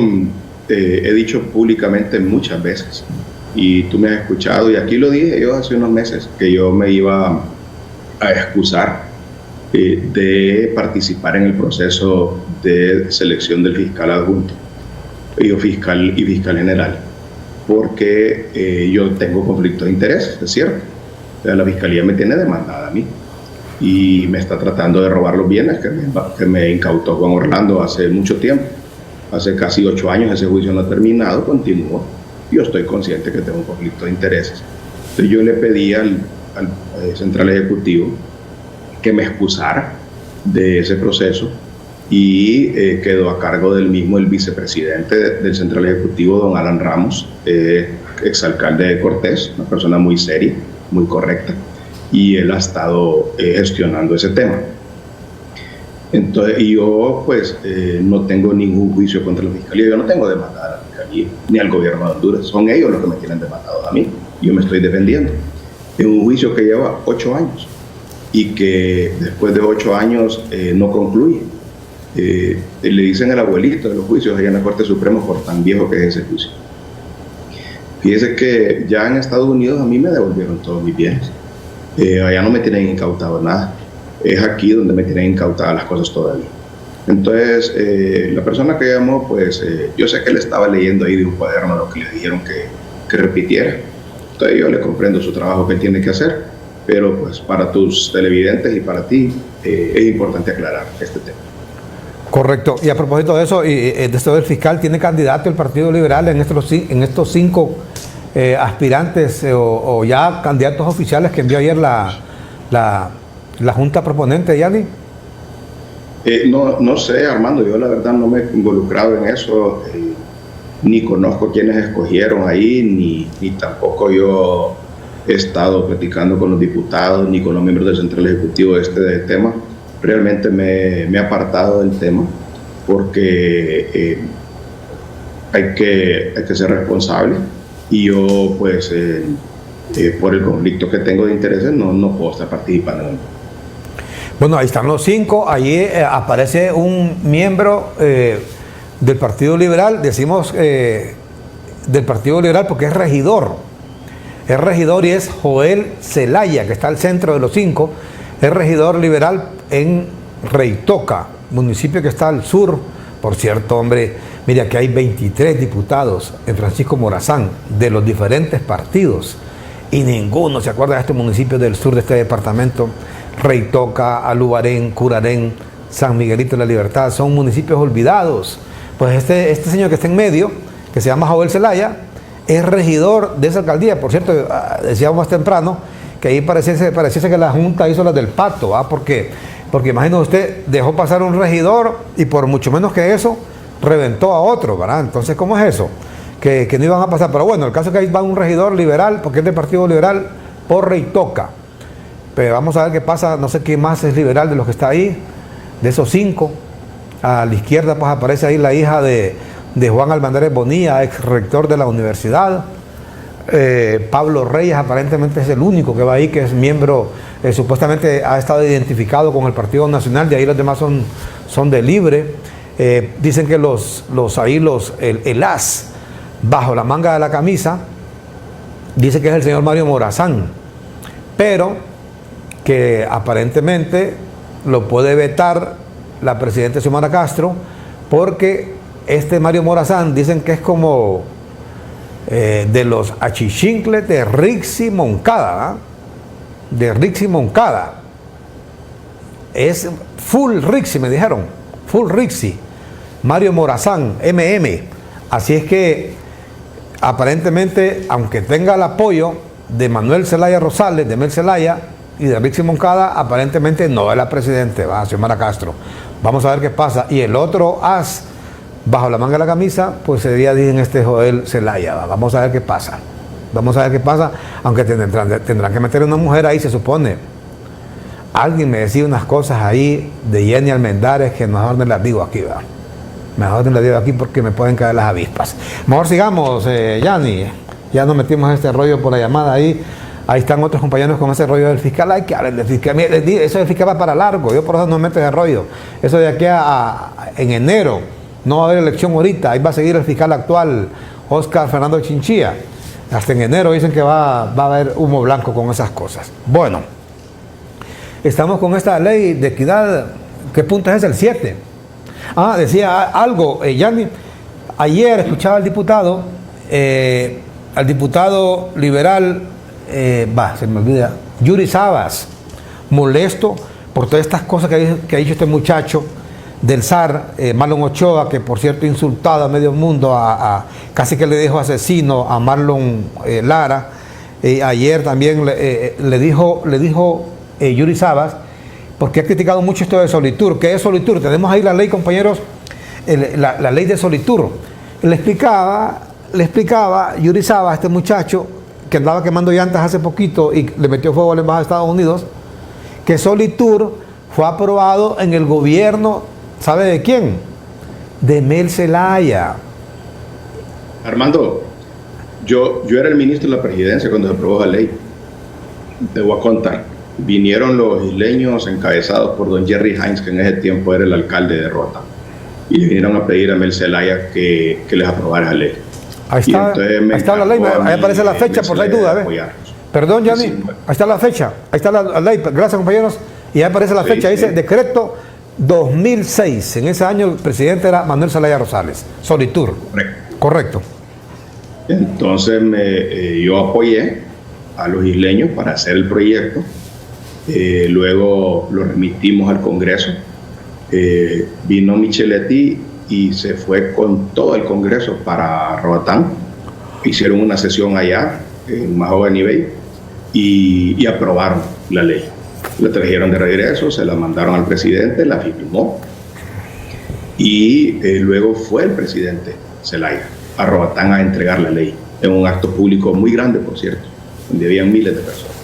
he dicho públicamente muchas veces, y tú me has escuchado, y aquí lo dije yo hace unos meses, que yo me iba a excusar de participar en el proceso de selección del fiscal adjunto y fiscal general, porque yo tengo conflicto de interés, es cierto. O sea, la fiscalía me tiene demandada a mí y me está tratando de robar los bienes que me incautó Juan Orlando hace mucho tiempo. Hace casi 8 años ese juicio no ha terminado, continuó. Yo estoy consciente que tengo un conflicto de intereses. Entonces yo le pedí al Central Ejecutivo que me excusara de ese proceso y quedó a cargo del mismo el vicepresidente del Central Ejecutivo, don Alan Ramos, exalcalde de Cortés, una persona muy seria, muy correcta, y él ha estado gestionando ese tema. Entonces, y yo pues no tengo ningún juicio contra la Fiscalía, yo no tengo demandada a la Fiscalía, ni al gobierno de Honduras, son ellos los que me tienen demandado a mí, yo me estoy defendiendo. Es un juicio que lleva 8 años y que después de 8 años no concluye. Le dicen el abuelito de los juicios allá en la Corte Suprema por tan viejo que es ese juicio. Fíjese que ya en Estados Unidos a mí me devolvieron todos mis bienes, allá no me tienen incautado nada. Es aquí donde me tienen incautadas las cosas todavía. Entonces, la persona que llamó, pues yo sé que él estaba leyendo ahí de un cuaderno lo que le dijeron que repitiera. Entonces yo le comprendo su trabajo que él tiene que hacer, pero pues para tus televidentes y para ti es importante aclarar este tema. Correcto. Y a propósito de eso, de esto del fiscal, ¿tiene candidato el Partido Liberal en estos 5 aspirantes o ya candidatos oficiales que envió ayer la Junta Proponente, Gianni? No sé, Armando, yo la verdad no me he involucrado en eso, ni conozco quiénes escogieron ahí, ni tampoco yo he estado platicando con los diputados, ni con los miembros del Central Ejecutivo de tema. Realmente me he apartado del tema, porque hay que ser responsable, y yo pues por el conflicto que tengo de intereses no puedo estar participando en el. Bueno, ahí están los 5, allí aparece un miembro del Partido Liberal, decimos del Partido Liberal porque es regidor y es Joel Zelaya, que está al centro de los 5, es regidor liberal en Reitoca, municipio que está al sur. Por cierto, hombre, mira que hay 23 diputados en Francisco Morazán de los diferentes partidos y ninguno se acuerda de este municipio del sur de este departamento. Reitoca, Alubarén, Curarén, San Miguelito de la Libertad, son municipios olvidados. Pues este señor que está en medio, que se llama Joel Zelaya, es regidor de esa alcaldía. Por cierto, decíamos más temprano que ahí pareciese que la Junta hizo las del pacto, ¿va? Porque imagínese usted, dejó pasar un regidor y por mucho menos que eso, reventó a otro, ¿verdad? Entonces, ¿cómo es eso? Que no iban a pasar. Pero bueno, el caso es que ahí va un regidor liberal, porque es del Partido Liberal, por Reitoca. Pero vamos a ver qué pasa, no sé quién más es liberal de los que está ahí, de esos 5. A la izquierda pues aparece ahí la hija de Juan Almandarés Bonilla, ex rector de la universidad. Pablo Reyes aparentemente es el único que va ahí, que es miembro, supuestamente ha estado identificado con el Partido Nacional, de ahí los demás son de Libre. Dicen que el as bajo la manga de la camisa, dice que es el señor Mario Morazán, pero que aparentemente lo puede vetar la presidenta Xiomara Castro, porque este Mario Morazán dicen que es como de los achichincles de Rixi Moncada, ¿eh? de Rixi Moncada. Es full Rixi, me dijeron. Full Rixi. Mario Morazán, MM. Así es que, aparentemente, aunque tenga el apoyo de Manuel Zelaya Rosales, de Mel Zelaya y de Rixi Moncada, aparentemente no es la presidente, va a Xiomara Castro. Vamos a ver qué pasa. Y el otro as bajo la manga de la camisa, pues sería, dicen, Joel Zelaya. Vamos a ver qué pasa. Vamos a ver qué pasa, aunque tendrán que meter una mujer ahí, se supone. Alguien me decía unas cosas ahí de Jenny Almendares que mejor no las digo aquí, ¿verdad? Mejor no las digo aquí porque me pueden caer las avispas. Mejor sigamos, Yanni. Ya nos metimos este rollo por la llamada ahí. Ahí están otros compañeros con ese rollo del fiscal. Hay que hablar del fiscal. Mira, eso del fiscal va para largo. Yo por eso no me meto ese rollo. Eso de aquí en enero. No va a haber elección ahorita. Ahí va a seguir el fiscal actual, Oscar Fernando Chinchilla. Hasta en enero dicen que va a haber humo blanco con esas cosas. Bueno, estamos con esta ley de equidad. ¿Qué punto es el 7? Decía algo, Yanni. Ayer escuchaba al diputado liberal, se me olvida, Yuri Sabas, molesto por todas estas cosas que ha dicho este muchacho del SAR, Marlon Ochoa, que por cierto insultado a medio mundo, casi que le dijo asesino a Marlon Lara. Ayer también le dijo Yuri Sabas, porque ha criticado mucho esto de Solitur. ¿Qué es Solitur? Tenemos ahí la ley, compañeros, la ley de Solitur. Le explicaba Yuri Sabas, este muchacho que andaba quemando llantas hace poquito y le metió fuego a la embajada de Estados Unidos, que Solitur fue aprobado en el gobierno, ¿sabe de quién? De Mel Zelaya. Armando, yo era el ministro de la presidencia cuando se aprobó la ley. Te voy a contar. Vinieron los isleños encabezados por don Jerry Hines, que en ese tiempo era el alcalde de Rota, y le vinieron a pedir a Mel Zelaya que les aprobara la ley. Ahí está la ley, ahí aparece la fecha, por si hay duda. Perdón, Yanni, ahí está la fecha, ahí está la ley, gracias compañeros, y ahí aparece la fecha, dice decreto 2006, en ese año el presidente era Manuel Zelaya Rosales, Solitur. Correcto. Entonces yo apoyé a los isleños para hacer el proyecto, luego lo remitimos al Congreso, vino Micheletti y se fue con todo el Congreso para Roatán, hicieron una sesión allá en Mahogany Bay y aprobaron la ley. La trajeron de regreso, se la mandaron al presidente, la firmó y luego fue el presidente Zelaya a Roatán a entregar la ley en un acto público muy grande, por cierto, donde habían miles de personas.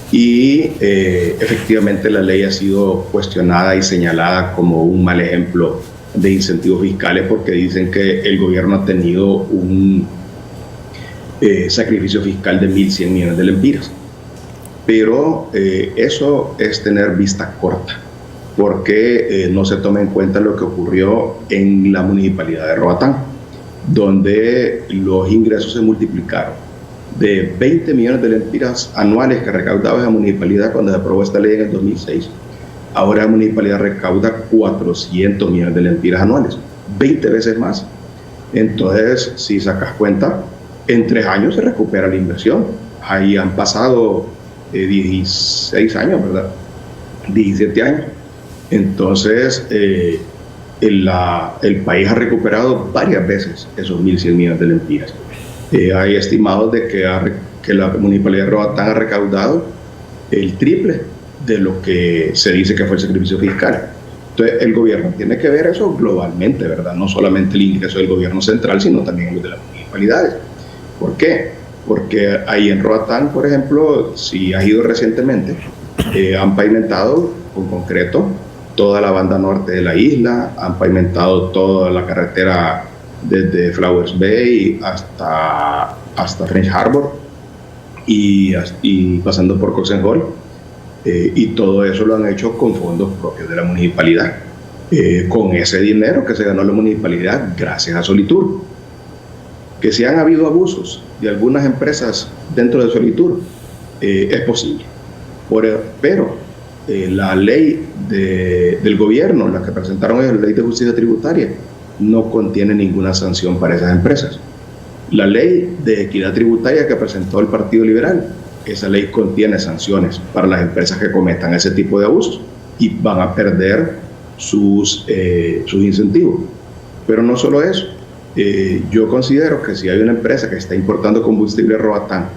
Y efectivamente la ley ha sido cuestionada y señalada como un mal ejemplo de incentivos fiscales, porque dicen que el gobierno ha tenido un sacrificio fiscal de 1.100 millones de lempiras. Pero eso es tener vista corta, porque no se toma en cuenta lo que ocurrió en la municipalidad de Roatán, donde los ingresos se multiplicaron de 20 millones de lempiras anuales que recaudaba esa municipalidad cuando se aprobó esta ley en el 2006. Ahora la municipalidad recauda 400 millones de lempiras anuales, 20 veces más. Entonces, si sacas cuenta, en 3 años se recupera la inversión. Ahí han pasado 16 años, ¿verdad? 17 años. Entonces, el país ha recuperado varias veces esos 1.100 millones de lempiras. Hay estimados de que la municipalidad de Roatán ha recaudado el triple de lo que se dice que fue el sacrificio fiscal. Entonces, el gobierno tiene que ver eso globalmente, ¿verdad? No solamente el ingreso del gobierno central, sino también el de las municipalidades. ¿Por qué? Porque ahí en Roatán, por ejemplo, si has ido recientemente, han pavimentado con concreto toda la banda norte de la isla, han pavimentado toda la carretera desde Flowers Bay hasta French Harbor y pasando por Coxen Hall. Y todo eso lo han hecho con fondos propios de la municipalidad, con ese dinero que se ganó la municipalidad gracias a Solitur. Que si han habido abusos de algunas empresas dentro de Solitur, es posible, pero la ley del gobierno, la que presentaron ellos, la ley de justicia tributaria, no contiene ninguna sanción para esas empresas. La ley de equidad tributaria que presentó el Partido Liberal esa ley contiene sanciones para las empresas que cometan ese tipo de abusos y van a perder sus incentivos. Pero no solo eso, yo considero que si hay una empresa que está importando combustible Roatán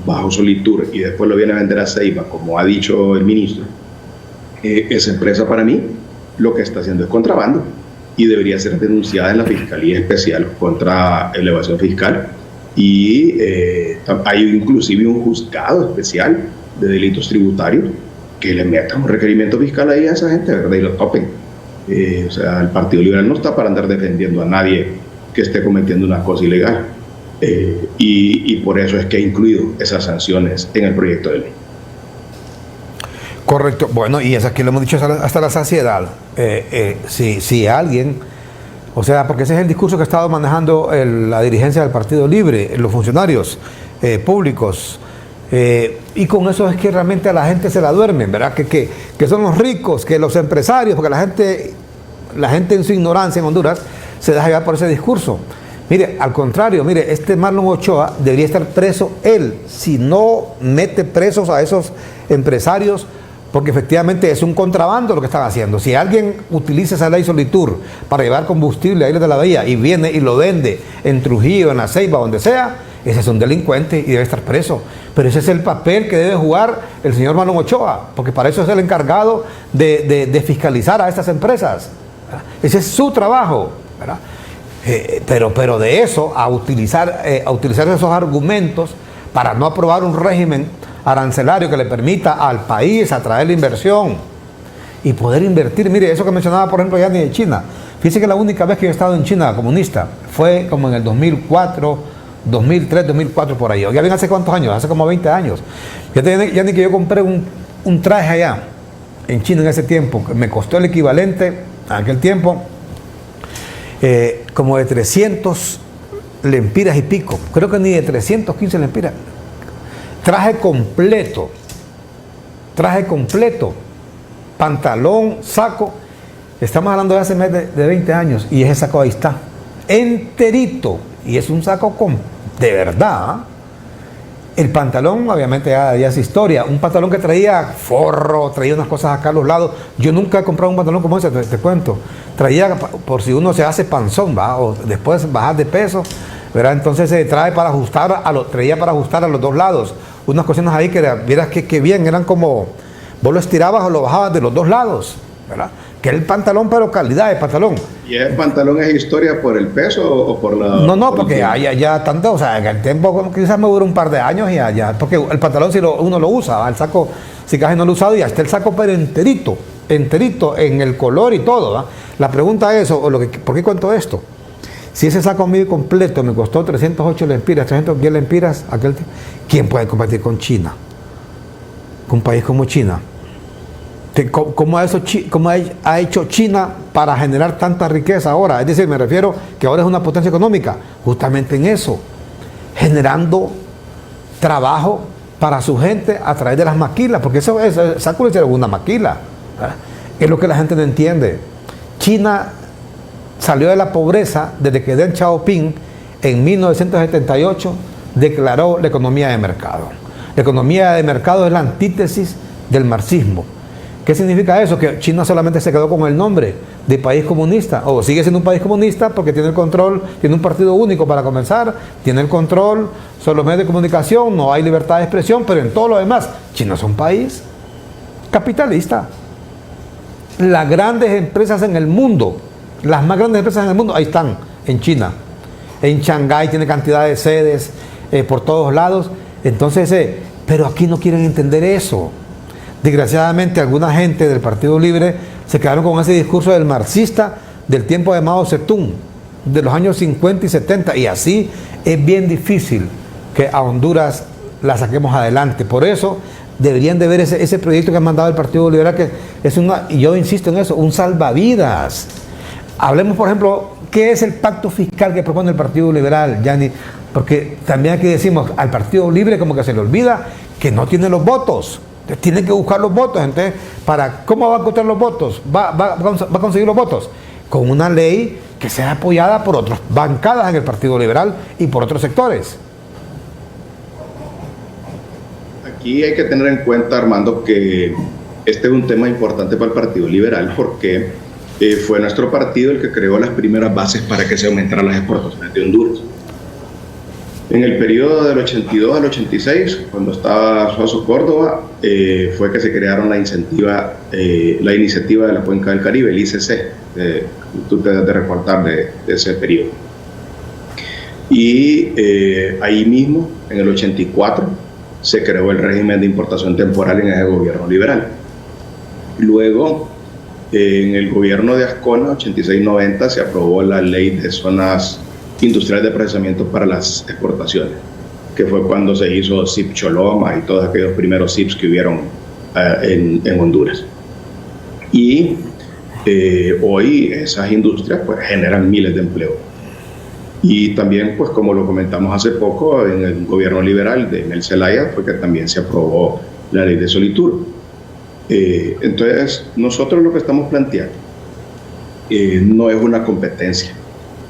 bajo Solitur y después lo viene a vender a Ceiba, como ha dicho el ministro, esa empresa para mí lo que está haciendo es contrabando y debería ser denunciada en la Fiscalía Especial contra Evasión Fiscal, y hay inclusive un juzgado especial de delitos tributarios que le meta un requerimiento fiscal ahí a esa gente, ¿verdad? Y lo topen. O sea, el Partido Liberal no está para andar defendiendo a nadie que esté cometiendo una cosa ilegal, y por eso es que ha incluido esas sanciones en el proyecto de ley. Correcto. Bueno, y es aquí lo hemos dicho hasta la saciedad. Si alguien, o sea, porque ese es el discurso que ha estado manejando la dirigencia del Partido Libre, los funcionarios públicos, y con eso es que realmente a la gente se la duermen, ¿verdad? Que son los ricos, que los empresarios, porque la gente en su ignorancia en Honduras se deja llevar por ese discurso. Mire, al contrario, mire, este Marlon Ochoa debería estar preso él, si no mete presos a esos empresarios, porque efectivamente es un contrabando lo que están haciendo. Si alguien utiliza esa ley Solitur para llevar combustible a Islas de la Bahía y viene y lo vende en Trujillo, en La Ceiba, donde sea, ese es un delincuente y debe estar preso. Pero ese es el papel que debe jugar el señor Marlon Ochoa, porque para eso es el encargado de fiscalizar a estas empresas, ¿verdad? Ese es su trabajo, ¿verdad? Pero de eso a utilizar esos argumentos para no aprobar un régimen arancelario que le permita al país atraer la inversión y poder invertir. Mire, eso que mencionaba, por ejemplo, Yanni, de China. Fíjese que la única vez que yo he estado en China comunista fue como en el 2004, 2003, 2004, por ahí. Ya ven, hace cuántos años, hace como 20 años. Yanni, que yo compré un traje allá en China en ese tiempo, que me costó el equivalente en aquel tiempo como de 300 lempiras y pico. Creo que ni de 315 lempiras. Traje completo, pantalón, saco. Estamos hablando de hace más de 20 años y ese saco ahí está, enterito, y es un saco de verdad. El pantalón obviamente ya es historia, un pantalón que traía forro, traía unas cosas acá a los lados. Yo nunca he comprado un pantalón como ese, te cuento. Traía, por si uno se hace panzón, ¿va? O después bajar de peso, ¿verdad? Entonces se trae para ajustar, traía para ajustar a los dos lados. Unas cositas ahí que vieras que bien, eran como, vos lo estirabas o lo bajabas de los dos lados, ¿verdad? Que es el pantalón, pero calidad de pantalón. ¿Y el pantalón es historia por el peso o por la...? No, porque ya tanto, o sea, en el tiempo quizás me dura un par de años y ya, porque el pantalón si uno lo usa, el saco, si casi no lo he usado, ya está el saco pero enterito en el color y todo, ¿va? La pregunta es, ¿por qué cuento esto? Si ese saco mío completo me costó 308 lempiras, 310 lempiras, ¿quién puede competir con China? Con un país como China. ¿Cómo ha hecho China para generar tanta riqueza ahora? Es decir, me refiero que ahora es una potencia económica, justamente en eso, generando trabajo para su gente a través de las maquilas, porque eso es una maquila, ¿verdad? Es lo que la gente no entiende. China salió de la pobreza desde que Deng Xiaoping en 1978 declaró la economía de mercado. La economía de mercado es la antítesis del marxismo. ¿Qué significa eso? Que China solamente se quedó con el nombre de país comunista, o sigue siendo un país comunista porque tiene el control, tiene un partido único para comenzar, tiene el control sobre los medios de comunicación, no hay libertad de expresión, pero en todo lo demás, China es un país capitalista. Las grandes empresas en el mundo, las más grandes empresas en el mundo, ahí están, en China. En Shanghái tiene cantidad de sedes por todos lados. Entonces, pero aquí no quieren entender eso. Desgraciadamente, alguna gente del Partido Libre se quedaron con ese discurso del marxista del tiempo de Mao Zedong, de los años 50 y 70, y así es bien difícil que a Honduras la saquemos adelante. Por eso deberían de ver ese proyecto que ha mandado el Partido Liberal, que es y yo insisto en eso, un salvavidas. Hablemos, por ejemplo, ¿qué es el pacto fiscal que propone el Partido Liberal, Yanni? Porque también aquí decimos, al Partido Libre como que se le olvida que no tiene los votos. Tiene que buscar los votos. Entonces, ¿cómo va a encontrar los votos? ¿Va a conseguir los votos? Con una ley que sea apoyada por otras bancadas en el Partido Liberal y por otros sectores. aquí hay que tener en cuenta, Armando, que este es un tema importante para el Partido Liberal porque fue nuestro partido el que creó las primeras bases para que se aumentaran las exportaciones de Honduras. En el periodo del 82 al 86, cuando estaba Suazo Córdoba, fue que se crearon la iniciativa de la Cuenca del Caribe, el ICC, tú te debes de recordar de ese periodo. Y ahí mismo, en el 84, se creó el régimen de importación temporal en ese gobierno liberal. Luego, en el gobierno de Ascona, 86-90, se aprobó la ley de zonas industriales de procesamiento para las exportaciones, que fue cuando se hizo CIP Choloma y todos aquellos primeros CIPs que hubieron en Honduras. Y hoy esas industrias pues generan miles de empleos. Y también, pues como lo comentamos hace poco, en el gobierno liberal de Mel Zelaya fue que también se aprobó la ley de Solitur. Entonces, nosotros lo que estamos planteando no es una competencia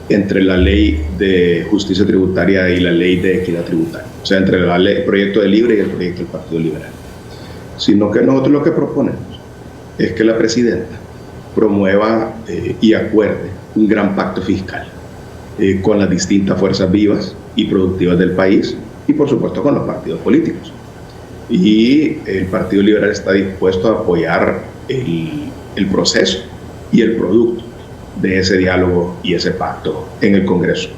entre la ley de justicia tributaria y la ley de equidad tributaria, o sea, entre el proyecto de Libre y el proyecto del Partido Liberal, sino que nosotros lo que proponemos es que la presidenta promueva y acuerde un gran pacto fiscal con las distintas fuerzas vivas y productivas del país y por supuesto con los partidos políticos. Y el Partido Liberal está dispuesto a apoyar el proceso y el producto de ese diálogo y ese pacto en el Congreso.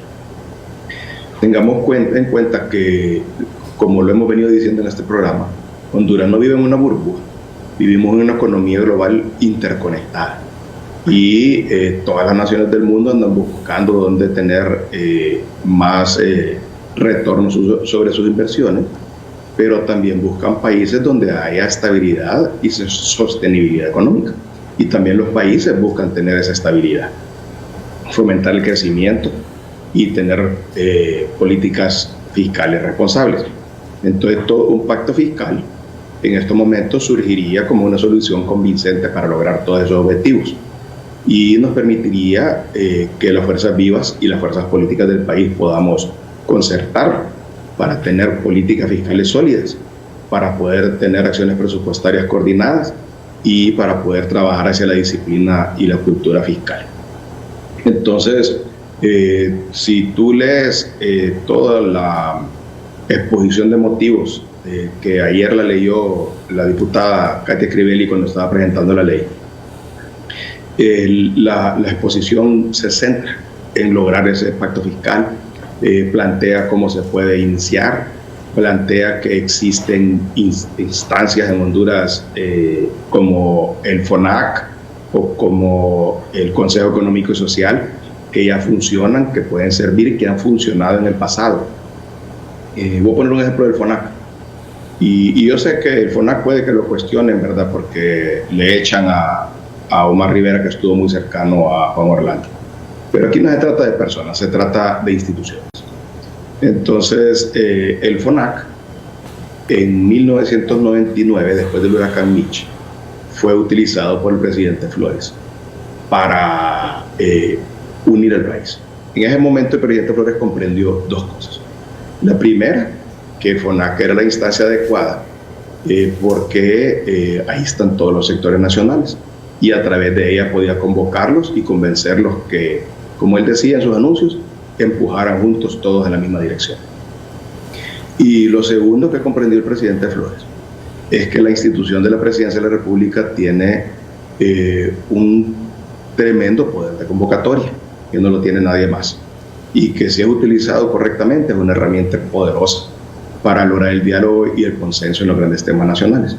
Tengamos en cuenta que, como lo hemos venido diciendo en este programa, Honduras no vive en una burbuja, vivimos en una economía global interconectada y todas las naciones del mundo andan buscando dónde tener más retorno sobre sus inversiones, pero también buscan países donde haya estabilidad y sostenibilidad económica. Y también los países buscan tener esa estabilidad, fomentar el crecimiento y tener políticas fiscales responsables. Entonces, todo un pacto fiscal en estos momentos surgiría como una solución convincente para lograr todos esos objetivos y nos permitiría que las fuerzas vivas y las fuerzas políticas del país podamos concertar para tener políticas fiscales sólidas, para poder tener acciones presupuestarias coordinadas y para poder trabajar hacia la disciplina y la cultura fiscal. Entonces, si tú lees toda la exposición de motivos que ayer la leyó la diputada Katia Crivelli cuando estaba presentando la ley, la exposición se centra en lograr ese pacto fiscal, plantea cómo se puede iniciar, plantea que existen instancias en Honduras como el FONAC o como el Consejo Económico y Social que ya funcionan, que pueden servir, que han funcionado en el pasado. Voy a poner un ejemplo del FONAC. Y yo sé que el FONAC puede que lo cuestionen, ¿verdad? Porque le echan a Omar Rivera, que estuvo muy cercano a Juan Orlando. Pero aquí no se trata de personas, se trata de instituciones. Entonces, el FONAC, en 1999, después del huracán Mitch, fue utilizado por el presidente Flores para unir al país. En ese momento, el presidente Flores comprendió dos cosas. La primera, que el FONAC era la instancia adecuada porque ahí están todos los sectores nacionales y a través de ella podía convocarlos y convencerlos que, como él decía en sus anuncios, empujaran juntos todos en la misma dirección. Y lo segundo que comprendió el presidente Flores es que la institución de la Presidencia de la República tiene un tremendo poder de convocatoria, que no lo tiene nadie más, y que si es utilizado correctamente es una herramienta poderosa para lograr el diálogo y el consenso en los grandes temas nacionales.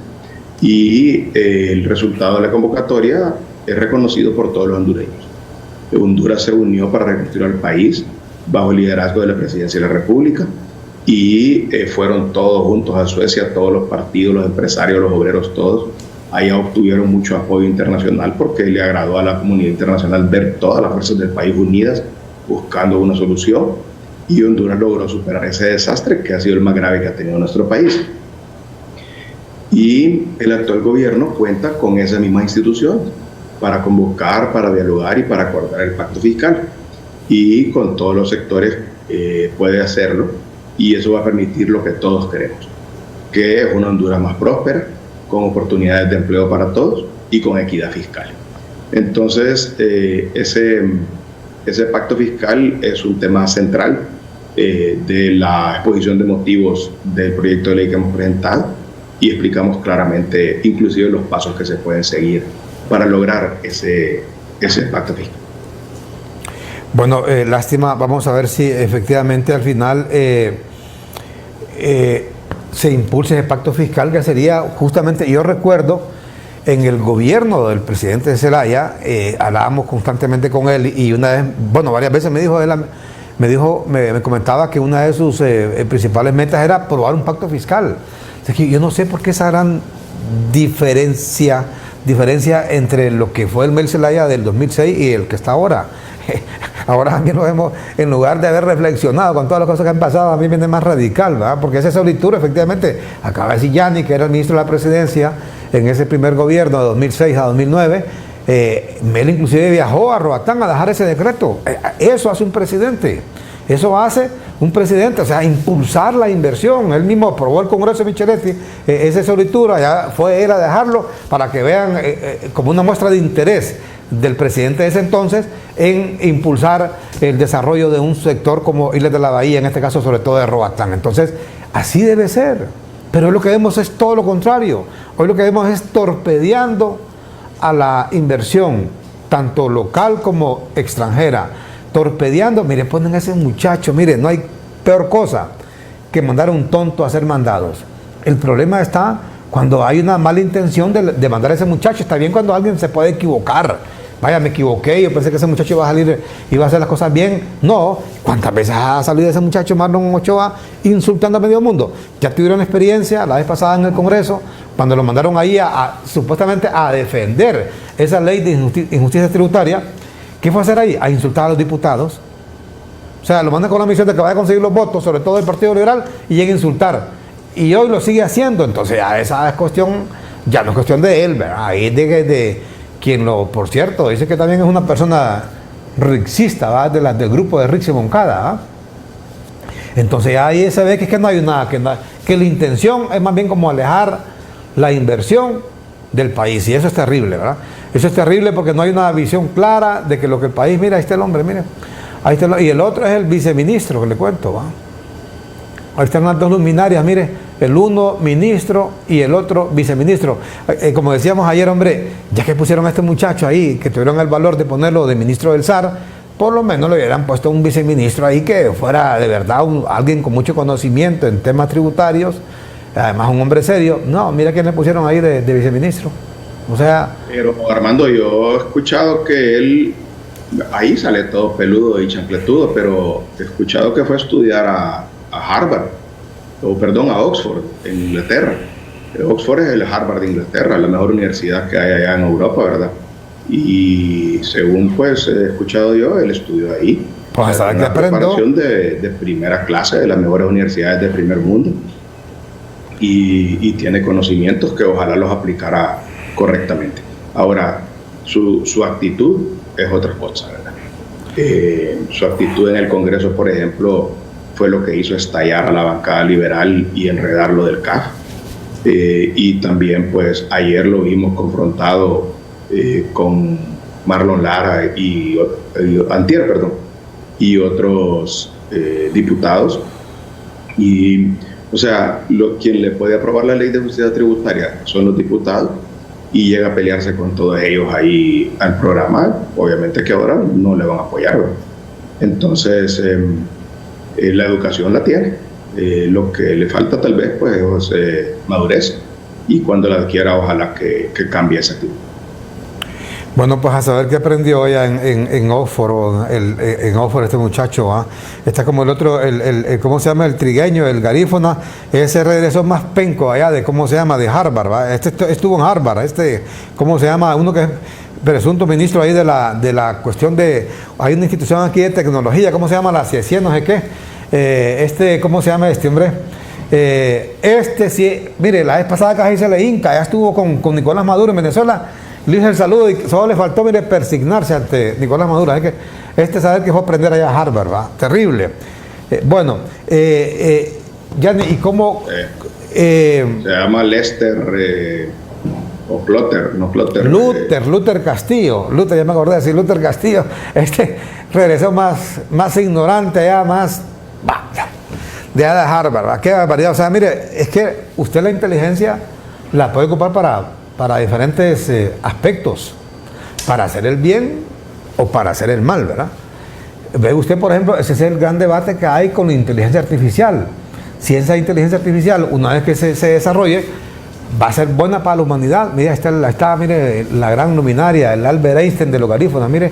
Y el resultado de la convocatoria es reconocido por todos los hondureños. Honduras se unió para reconstruir el país bajo el liderazgo de la Presidencia de la República y fueron todos juntos a Suecia, todos los partidos, los empresarios, los obreros, todos. Allá obtuvieron mucho apoyo internacional porque le agradó a la comunidad internacional ver todas las fuerzas del país unidas buscando una solución, y Honduras logró superar ese desastre que ha sido el más grave que ha tenido nuestro país. Y el actual gobierno cuenta con esa misma institución para convocar, para dialogar y para acordar el pacto fiscal, y con todos los sectores puede hacerlo, y eso va a permitir lo que todos queremos, que es una Honduras más próspera, con oportunidades de empleo para todos y con equidad fiscal. Entonces, ese pacto fiscal es un tema central de la exposición de motivos del proyecto de ley que hemos presentado, y explicamos claramente inclusive los pasos que se pueden seguir para lograr ese pacto fiscal. Bueno, lástima, vamos a ver si efectivamente al final se impulse ese pacto fiscal, que sería justamente, yo recuerdo en el gobierno del presidente Zelaya, hablábamos constantemente con él, y una vez, bueno, varias veces me comentaba que una de sus principales metas era aprobar un pacto fiscal. O sea, que yo no sé por qué esa gran diferencia entre lo que fue el Mel Zelaya del 2006 y el que está ahora. Ahora a mí lo vemos, en lugar de haber reflexionado con todas las cosas que han pasado, a mí viene más radical, ¿verdad? Porque esa solitud, efectivamente, acaba de decir Yanni, que era el ministro de la presidencia en ese primer gobierno de 2006 a 2009, Mel inclusive viajó a Roatán a dejar ese decreto. Eso hace un presidente. Eso hace un presidente, o sea, impulsar la inversión. Él mismo aprobó el Congreso de Micheletti, esa solitura, ya fue él a dejarlo para que vean como una muestra de interés del presidente de ese entonces en impulsar el desarrollo de un sector como Islas de la Bahía, en este caso sobre todo de Roatán. Entonces, así debe ser. Pero hoy lo que vemos es todo lo contrario. Hoy lo que vemos es torpedeando a la inversión, tanto local como extranjera. Torpedeando, mire, ponen a ese muchacho, mire, no hay peor cosa que mandar a un tonto a hacer mandados. El problema está cuando hay una mala intención de mandar a ese muchacho. Está bien cuando alguien se puede equivocar. Vaya, me equivoqué, yo pensé que ese muchacho iba a salir, iba a hacer las cosas bien. No, ¿cuántas veces ha salido ese muchacho Marlon Ochoa insultando a medio mundo? Ya tuvieron experiencia la vez pasada en el Congreso, cuando lo mandaron ahí supuestamente a defender esa ley de injusticia tributaria. ¿Qué fue a hacer ahí? A insultar a los diputados. O sea, lo mandan con la misión de que vaya a conseguir los votos, sobre todo del Partido Liberal, y llega a insultar. Y hoy lo sigue haciendo. Entonces, ya esa es cuestión, ya no es cuestión de él, ¿verdad? Ahí de quien por cierto, dice que también es una persona rixista, ¿va? Del grupo de Rix y Moncada, ¿va? Entonces, ahí se ve que no hay nada, que la intención es más bien como alejar la inversión del país. Y eso es terrible, ¿verdad? Eso es terrible porque no hay una visión clara de que lo que el país, mira, ahí está el hombre, mire. Ahí está y el otro es el viceministro, que le cuento, ¿va? Ahí están las dos luminarias, mire, el uno ministro y el otro viceministro. Como decíamos ayer, hombre, ya que pusieron a este muchacho ahí, que tuvieron el valor de ponerlo de ministro del SAR, por lo menos le hubieran puesto un viceministro ahí que fuera de verdad alguien con mucho conocimiento en temas tributarios, además un hombre serio. No, mira quién le pusieron ahí de viceministro. O sea... Pero Armando, yo he escuchado que él, ahí sale todo peludo y chancletudo, pero he escuchado que fue a estudiar a Harvard, a Oxford, en Inglaterra. Oxford es el Harvard de Inglaterra, la mejor universidad que hay allá en Europa, ¿verdad? Y según pues he escuchado yo, él estudió ahí. Pues o sea, una preparación de primera clase, de las mejores universidades del primer mundo. Y tiene conocimientos que ojalá los aplicara correctamente. Ahora, su actitud es otra cosa, ¿verdad? Su actitud en el Congreso, por ejemplo, fue lo que hizo estallar a la bancada liberal y enredarlo del CAF. Y también, pues, ayer lo vimos confrontado con Marlon Lara y otros diputados. Y, o sea, quien le puede aprobar la ley de justicia tributaria son los diputados, y llega a pelearse con todos ellos ahí al programa. Obviamente que ahora no le van a apoyar, ¿verdad? Entonces, la educación la tiene. Lo que le falta tal vez pues es madurez, y cuando la adquiera ojalá que cambie ese tipo. Bueno, pues a saber qué aprendió ya en Oxford, en Oxford este muchacho, ¿ah? Está como el otro, ¿cómo se llama? El trigueño, el garífona, ese regresó más penco allá de, ¿cómo se llama? De Harvard, ¿va? Este estuvo en Harvard, ¿cómo se llama? Uno que es presunto ministro ahí de la cuestión de, hay una institución aquí de tecnología, ¿cómo se llama? La CIECIE, no sé qué, ¿cómo se llama este hombre? Sí, mire, la vez pasada casi se le hinca, ya estuvo con Nicolás Maduro en Venezuela. Le hice el saludo y solo le faltó, mire, persignarse ante Nicolás Maduro. Es que saber que fue a aprender allá a Harvard, ¿va? Terrible. Yanni, ¿y cómo Se llama Lester o Plotter, no Plotter. Luther Castillo. Luther, ya me acordé de decir Luther Castillo. Regresó más ignorante, ya más de Harvard. ¿Va? Qué barbaridad. O sea, mire, es que usted la inteligencia la puede ocupar para diferentes aspectos, para hacer el bien o para hacer el mal, ¿verdad? Ve usted, por ejemplo, ese es el gran debate que hay con la inteligencia artificial. Si esa inteligencia artificial, una vez que se desarrolle, va a ser buena para la humanidad. Mira, está mire, la gran luminaria, el Albert Einstein de los garífonos. Mire,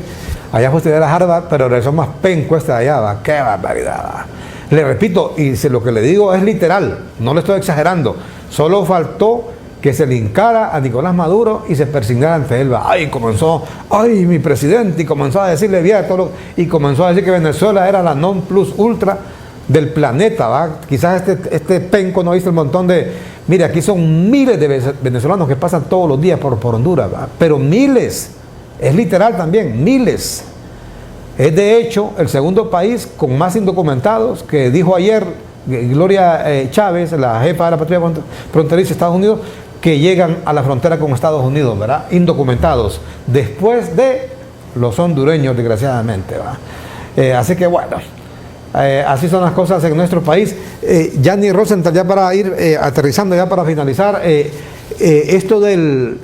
allá fue estudiar a Harvard, pero regresó más pencuesta de allá. ¿Va? ¡Qué barbaridad! ¿Va? Le repito, y lo que le digo es literal, no le estoy exagerando. Solo faltó que se le hincara a Nicolás Maduro y se persignara ante él. ¿Va? Ay, comenzó, ay, mi presidente, y comenzó a decirle bien todo, y comenzó a decir que Venezuela era la non plus ultra del planeta. ¿Va? Quizás este penco no ha visto el montón de... Mire, aquí son miles de venezolanos que pasan todos los días por Honduras, ¿va? Pero miles, es literal también, miles. Es de hecho el segundo país con más indocumentados, que dijo ayer Gloria Chávez, la jefa de la patrulla fronteriza de Estados Unidos, que llegan a la frontera con Estados Unidos, ¿verdad? Indocumentados, después de los hondureños, desgraciadamente, ¿va? Así que bueno, así son las cosas en nuestro país. Yanni Rosenthal, ya para ir aterrizando, ya para finalizar, esto del...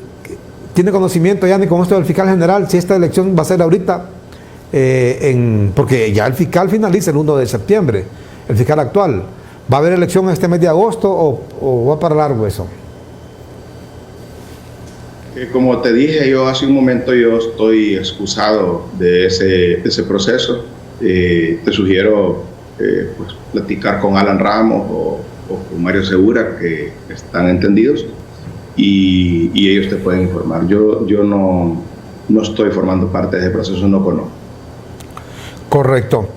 ¿Tiene conocimiento, Yanni, con esto del fiscal general, si esta elección va a ser ahorita? Porque ya el fiscal finaliza el 1 de septiembre, el fiscal actual. ¿Va a haber elección este mes de agosto o va para largo eso? Como te dije yo hace un momento, yo estoy excusado de ese proceso. Te sugiero pues, platicar con Alan Ramos o con Mario Segura, que están entendidos, y ellos te pueden informar. Yo no estoy formando parte de ese proceso, no conozco. Correcto.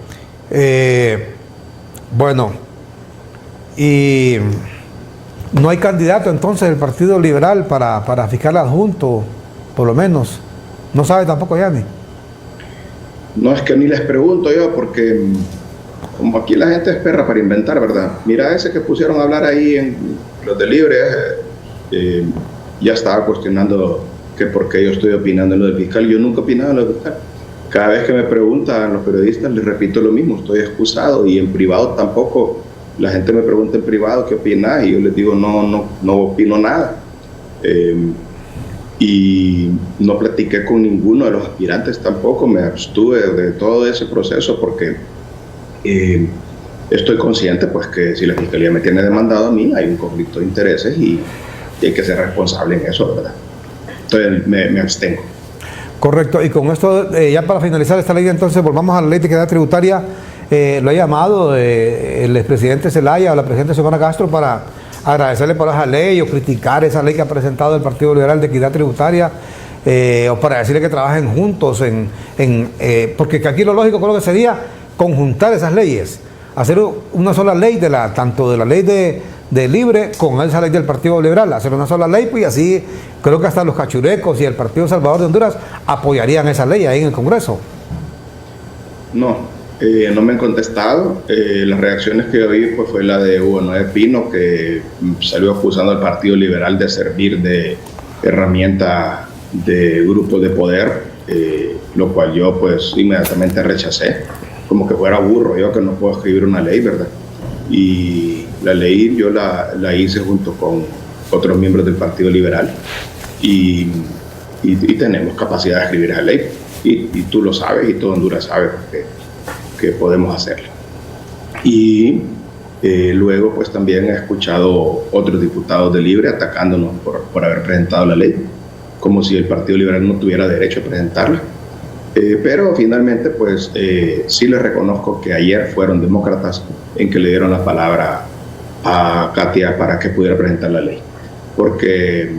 Bueno, y no hay candidato entonces del Partido Liberal para fiscal adjunto, por lo menos. No sabe tampoco, Yanni. No, es que ni les pregunto yo, porque como aquí la gente es perra para inventar, ¿verdad? Mira, ese que pusieron a hablar ahí en los de Libre, ya estaba cuestionando que por qué yo estoy opinando en lo del fiscal. Yo nunca opinaba en lo del fiscal. Cada vez que me preguntan los periodistas, les repito lo mismo, estoy excusado, y en privado tampoco. La gente me pregunta en privado qué opinas, y yo les digo no opino nada. Y no platiqué con ninguno de los aspirantes tampoco, me abstuve de todo ese proceso porque estoy consciente pues que si la Fiscalía me tiene demandado a mí, hay un conflicto de intereses y hay que ser responsable en eso, ¿verdad? Entonces me abstengo. Correcto, y con esto, ya para finalizar esta ley, entonces volvamos a la ley de equidad tributaria. Lo ha llamado el expresidente Zelaya o la presidenta Xiomara Castro para agradecerle por esa ley o criticar esa ley que ha presentado el Partido Liberal de Equidad Tributaria, o para decirle que trabajen juntos porque aquí lo lógico creo que sería conjuntar esas leyes, hacer una sola ley tanto de la ley de Libre con esa ley del Partido Liberal, hacer una sola ley, pues, y así creo que hasta los cachurecos y el Partido Salvador de Honduras apoyarían esa ley ahí en el Congreso. No me han contestado. Las reacciones que yo vi pues, fue la de Hugo Noé Pino, que salió acusando al Partido Liberal de servir de herramienta de grupos de poder, lo cual yo pues inmediatamente rechacé, como que fuera burro yo que no puedo escribir una ley, ¿verdad? Y la ley yo la hice junto con otros miembros del Partido Liberal y tenemos capacidad de escribir esa ley, y tú lo sabes y todo Honduras sabe que podemos hacerlo. Y luego pues también he escuchado otros diputados de Libre atacándonos por haber presentado la ley, como si el Partido Liberal no tuviera derecho a presentarla. Pero finalmente pues sí les reconozco que ayer fueron demócratas en que le dieron la palabra a Katia para que pudiera presentar la ley, porque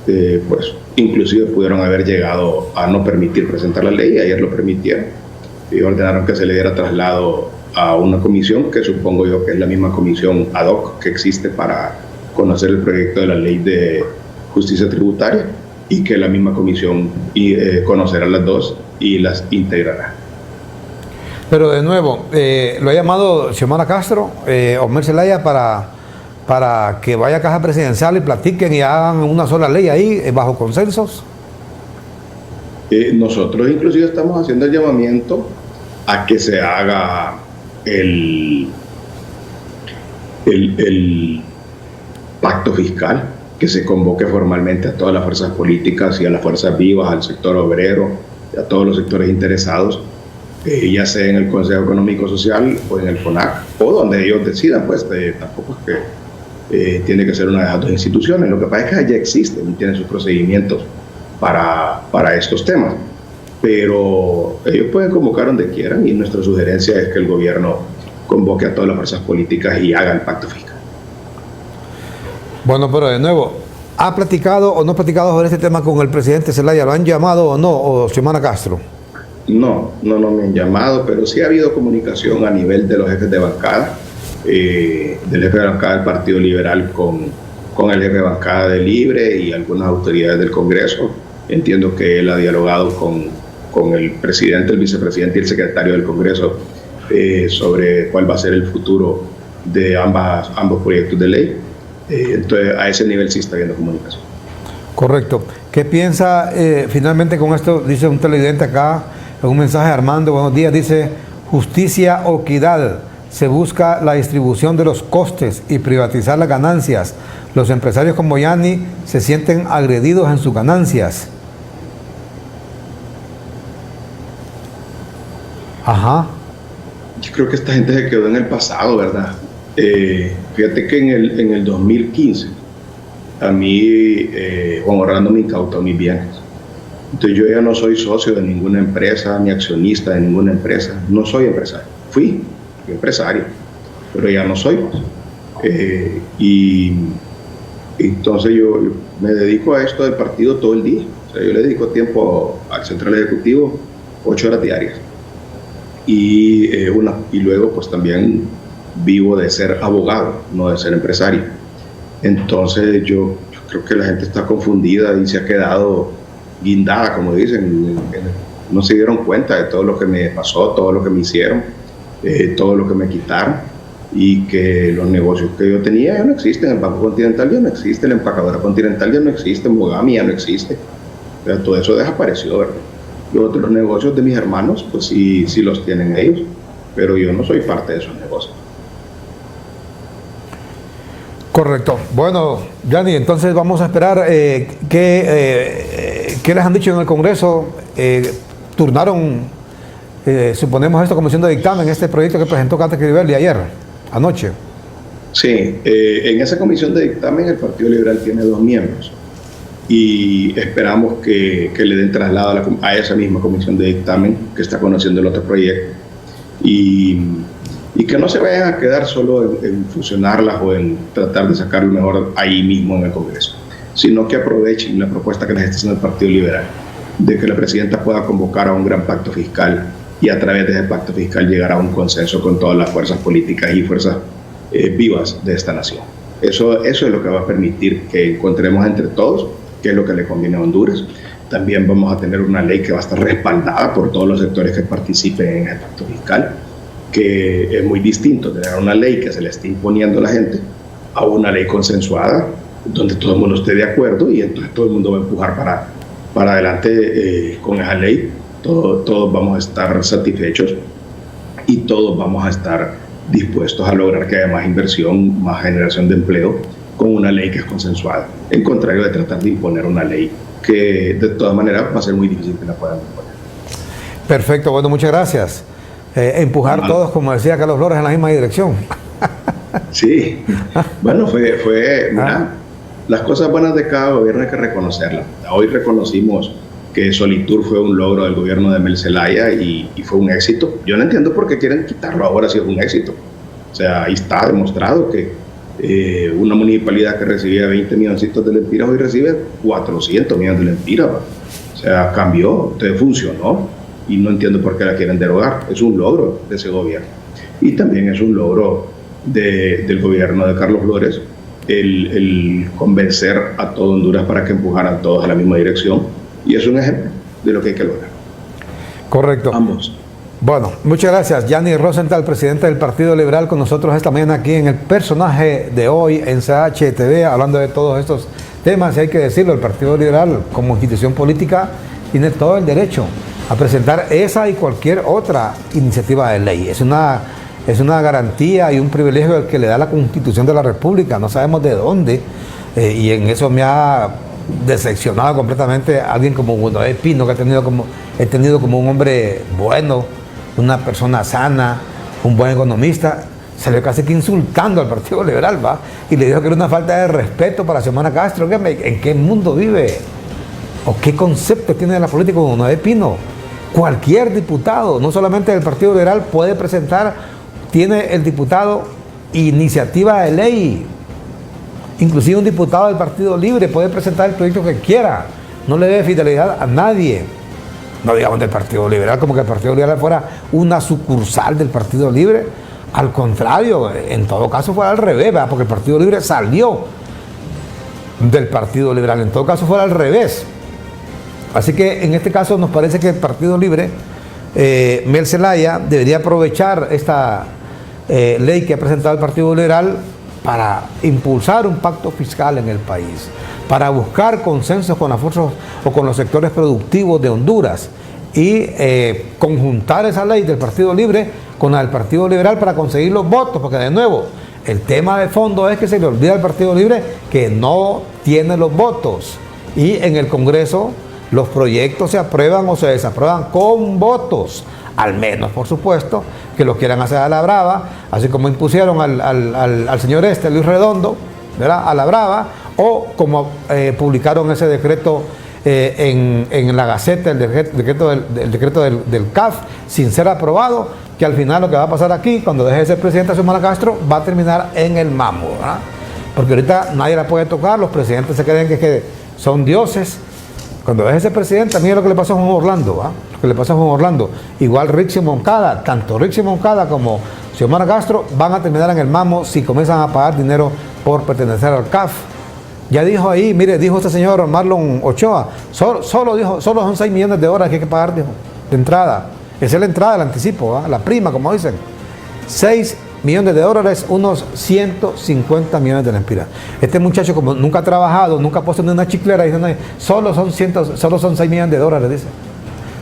pues inclusive pudieron haber llegado a no permitir presentar la ley, y ayer lo permitieron y ordenaron que se le diera traslado a una comisión que supongo yo que es la misma comisión ad hoc que existe para conocer el proyecto de la ley de justicia tributaria, y que la misma comisión conocerá las dos y las integrará. Pero de nuevo, lo ha llamado Xiomara Castro, Omer Zelaya, para para que vaya a Caja Presidencial y platiquen y hagan una sola ley ahí, bajo consensos? Nosotros inclusive estamos haciendo el llamamiento a que se haga el pacto fiscal, que se convoque formalmente a todas las fuerzas políticas y a las fuerzas vivas, al sector obrero, a todos los sectores interesados, ya sea en el Consejo Económico Social o en el FONAC, o donde ellos decidan, pues tampoco es que tiene que ser una de las dos instituciones. Lo que pasa es que ya existen y tienen sus procedimientos para estos temas, pero ellos pueden convocar donde quieran, y nuestra sugerencia es que el gobierno convoque a todas las fuerzas políticas y haga el pacto fiscal. Bueno, pero de nuevo, ¿ha platicado o no ha platicado sobre este tema con el presidente Zelaya? ¿Lo han llamado o no, o Xiomara Castro? No me han llamado, pero sí ha habido comunicación a nivel de los jefes de bancada, del jefe de bancada del Partido Liberal con el jefe de bancada de Libre y algunas autoridades del Congreso. Entiendo que él ha dialogado con el presidente, el vicepresidente y el secretario del Congreso sobre cuál va a ser el futuro de ambos proyectos de ley. Entonces, a ese nivel sí está habiendo comunicación. Correcto. ¿Qué piensa finalmente con esto? Dice un televidente acá, en un mensaje, Armando, buenos días, dice: justicia o equidad. Se busca la distribución de los costes y privatizar las ganancias. Los empresarios como Yanni se sienten agredidos en sus ganancias. Ajá. Yo creo que esta gente se quedó en el pasado, ¿verdad? Fíjate que en el 2015 a mí Juan Orlando me incautó mis bienes. Entonces yo ya no soy socio de ninguna empresa, ni accionista de ninguna empresa. No soy empresario. Fui empresario, pero ya no soy. Y entonces yo me dedico a esto del partido todo el día. O sea, yo le dedico tiempo al Central Ejecutivo 8 horas diarias. Y luego pues también vivo de ser abogado, no de ser empresario. Entonces yo creo que la gente está confundida y se ha quedado guindada, como dicen. No se dieron cuenta de todo lo que me pasó, todo lo que me hicieron, todo lo que me quitaron, y que los negocios que yo tenía ya no existen. El Banco Continental ya no existe, la empacadora Continental ya no existe, Mogami ya no existe. O sea, todo eso desapareció, ¿verdad? Los otros negocios de mis hermanos, pues sí los tienen ellos, pero yo no soy parte de esos negocios. Correcto. Bueno, Yanni, entonces vamos a esperar qué les han dicho en el Congreso. Turnaron, suponemos, esta comisión de dictamen, este proyecto que presentó Cata Crivelli ayer, anoche. Sí, en esa comisión de dictamen el Partido Liberal tiene 2 miembros y esperamos que le den traslado a esa misma comisión de dictamen que está conociendo el otro proyecto, y que no se vayan a quedar solo en fusionarlas o en tratar de sacar lo mejor ahí mismo en el Congreso, sino que aprovechen la propuesta que les está haciendo el Partido Liberal, de que la presidenta pueda convocar a un gran pacto fiscal y a través de ese pacto fiscal llegar a un consenso con todas las fuerzas políticas y fuerzas vivas de esta nación. Eso es lo que va a permitir que encontremos entre todos qué es lo que le conviene a Honduras. También vamos a tener una ley que va a estar respaldada por todos los sectores que participen en el pacto fiscal, que es muy distinto tener una ley que se le esté imponiendo a la gente a una ley consensuada donde todo el mundo esté de acuerdo, y entonces todo el mundo va a empujar para adelante con esa ley. Todos vamos a estar satisfechos y todos vamos a estar dispuestos a lograr que haya más inversión, más generación de empleo con una ley que es consensuada, en contrario de tratar de imponer una ley que de todas maneras va a ser muy difícil que la puedan imponer. Perfecto, bueno, muchas gracias. Empujar todos, como decía Carlos Flores, en la misma dirección. Sí, bueno, mira, las cosas buenas de cada gobierno hay que reconocerlas. Hoy reconocimos que Solitur fue un logro del gobierno de Mel Zelaya y fue un éxito. Yo no entiendo por qué quieren quitarlo ahora si es un éxito. O sea, ahí está demostrado que una municipalidad que recibía 20 milloncitos de lempiras hoy recibe 400 millones de lempiras. O sea, cambió, entonces funcionó, y no entiendo por qué la quieren derogar. Es un logro de ese gobierno. Y también es un logro del gobierno de Carlos Flores el convencer a todo Honduras para que empujaran todos a la misma dirección, y es un ejemplo de lo que hay que lograr. Correcto. Ambos. Bueno, muchas gracias. Gianni Rosenthal, presidente del Partido Liberal, con nosotros esta mañana aquí en el personaje de hoy en CHTV, hablando de todos estos temas. Y hay que decirlo, el Partido Liberal como institución política tiene todo el derecho a presentar esa y cualquier otra iniciativa de ley. Es una garantía y un privilegio que le da la Constitución de la República. No sabemos de dónde, y en eso me ha decepcionado completamente a alguien como Noé Pino, que he tenido como un hombre bueno, una persona sana, un buen economista. Salió casi que insultando al Partido Liberal, ¿va? Y le dijo que era una falta de respeto para Xiomara Castro. ¿En qué mundo vive? ¿O qué concepto tiene de la política como Noé Pino? Cualquier diputado, no solamente del Partido Liberal, puede presentar, tiene el diputado iniciativa de ley. Inclusive un diputado del Partido Libre puede presentar el proyecto que quiera. No le debe fidelidad a nadie. No digamos del Partido Liberal, como que el Partido Liberal fuera una sucursal del Partido Libre. Al contrario, en todo caso fuera al revés, ¿verdad? Porque el Partido Libre salió del Partido Liberal. En todo caso fuera al revés. Así que en este caso nos parece que el Partido Libre, Mel Zelaya, debería aprovechar esta ley que ha presentado el Partido Liberal para impulsar un pacto fiscal en el país, para buscar consensos con las fuerzas o con los sectores productivos de Honduras y conjuntar esa ley del Partido Libre con la del Partido Liberal para conseguir los votos, porque de nuevo, el tema de fondo es que se le olvida al Partido Libre que no tiene los votos, y en el Congreso los proyectos se aprueban o se desaprueban con votos, al menos, por supuesto, que lo quieran hacer a la brava, así como impusieron al señor Luis Redondo, ¿verdad?, a la brava, o como publicaron ese decreto en la Gaceta, el decreto del CAF, sin ser aprobado, que al final lo que va a pasar aquí, cuando deje de ser presidente Xiomara Castro, va a terminar en el mambo, ¿verdad? Porque ahorita nadie la puede tocar, los presidentes se creen que son dioses. Cuando deje de ser presidente, mira lo que le pasó a Juan Orlando, ¿va? Lo que le pasó a Juan Orlando. Igual Rixi Moncada, tanto Rixi Moncada como Xiomara Castro van a terminar en el mambo si comienzan a pagar dinero por pertenecer al CAF. Ya dijo ahí, mire, dijo este señor Marlon Ochoa, solo son 6 millones de dólares que hay que pagar, dijo, de entrada. Esa es la entrada, el anticipo, ¿va? La prima, como dicen. 6 millones de dólares, unos 150 millones de lempiras. Este muchacho, como nunca ha trabajado, nunca ha puesto ni una chiclera, dice, solo son 6 millones de dólares, dice.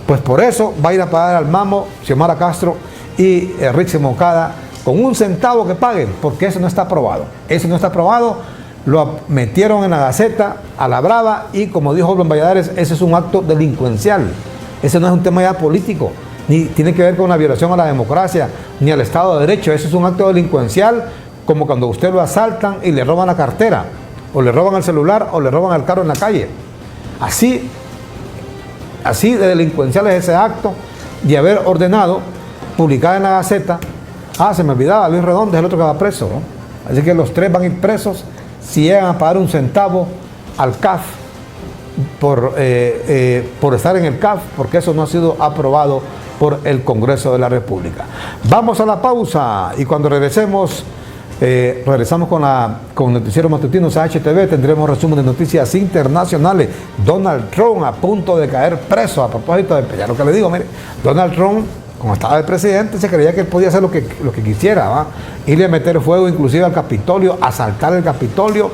Pues por eso va a ir a pagar al mambo Xiomara Castro y Rixi Moncada con un centavo que paguen, porque eso no está aprobado. Eso no está aprobado, lo metieron en la Gaceta a la brava, y como dijo Blan Valladares, ese es un acto delincuencial. Ese no es un tema ya político, ni tiene que ver con la violación a la democracia, ni al Estado de Derecho. Eso es un acto delincuencial, como cuando usted lo asaltan y le roban la cartera, o le roban el celular, o le roban el carro en la calle. Así de delincuencial es ese acto de haber ordenado publicar en la Gaceta. Se me olvidaba, Luis Redondo es el otro que va preso, ¿no? Así que los 3 van a ir presos si llegan a pagar un centavo al CAF por estar en el CAF, porque eso no ha sido aprobado por el Congreso de la República. Vamos a la pausa, y cuando regresamos con Noticiero Matutino CHTV. Tendremos resumen de noticias internacionales. Donald Trump a punto de caer preso. A propósito de, ya lo que le digo, mire, Donald Trump, como estaba el presidente, se creía que él podía hacer lo que quisiera, ¿va? Irle a meter fuego inclusive al Capitolio, asaltar el Capitolio,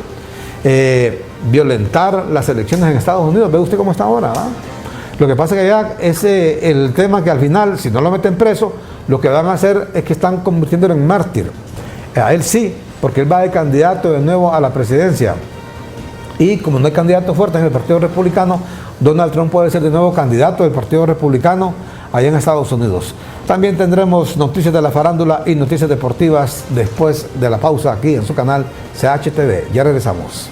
violentar las elecciones en Estados Unidos. Ve usted cómo está ahora, ¿va? Lo que pasa es que ya es el tema que al final, si no lo meten preso, lo que van a hacer es que están convirtiéndolo en mártir. A él sí, porque él va de candidato de nuevo a la presidencia. Y como no hay candidato fuerte en el Partido Republicano, Donald Trump puede ser de nuevo candidato del Partido Republicano allá en Estados Unidos. También tendremos noticias de la farándula y noticias deportivas después de la pausa aquí en su canal CHTV. Ya regresamos.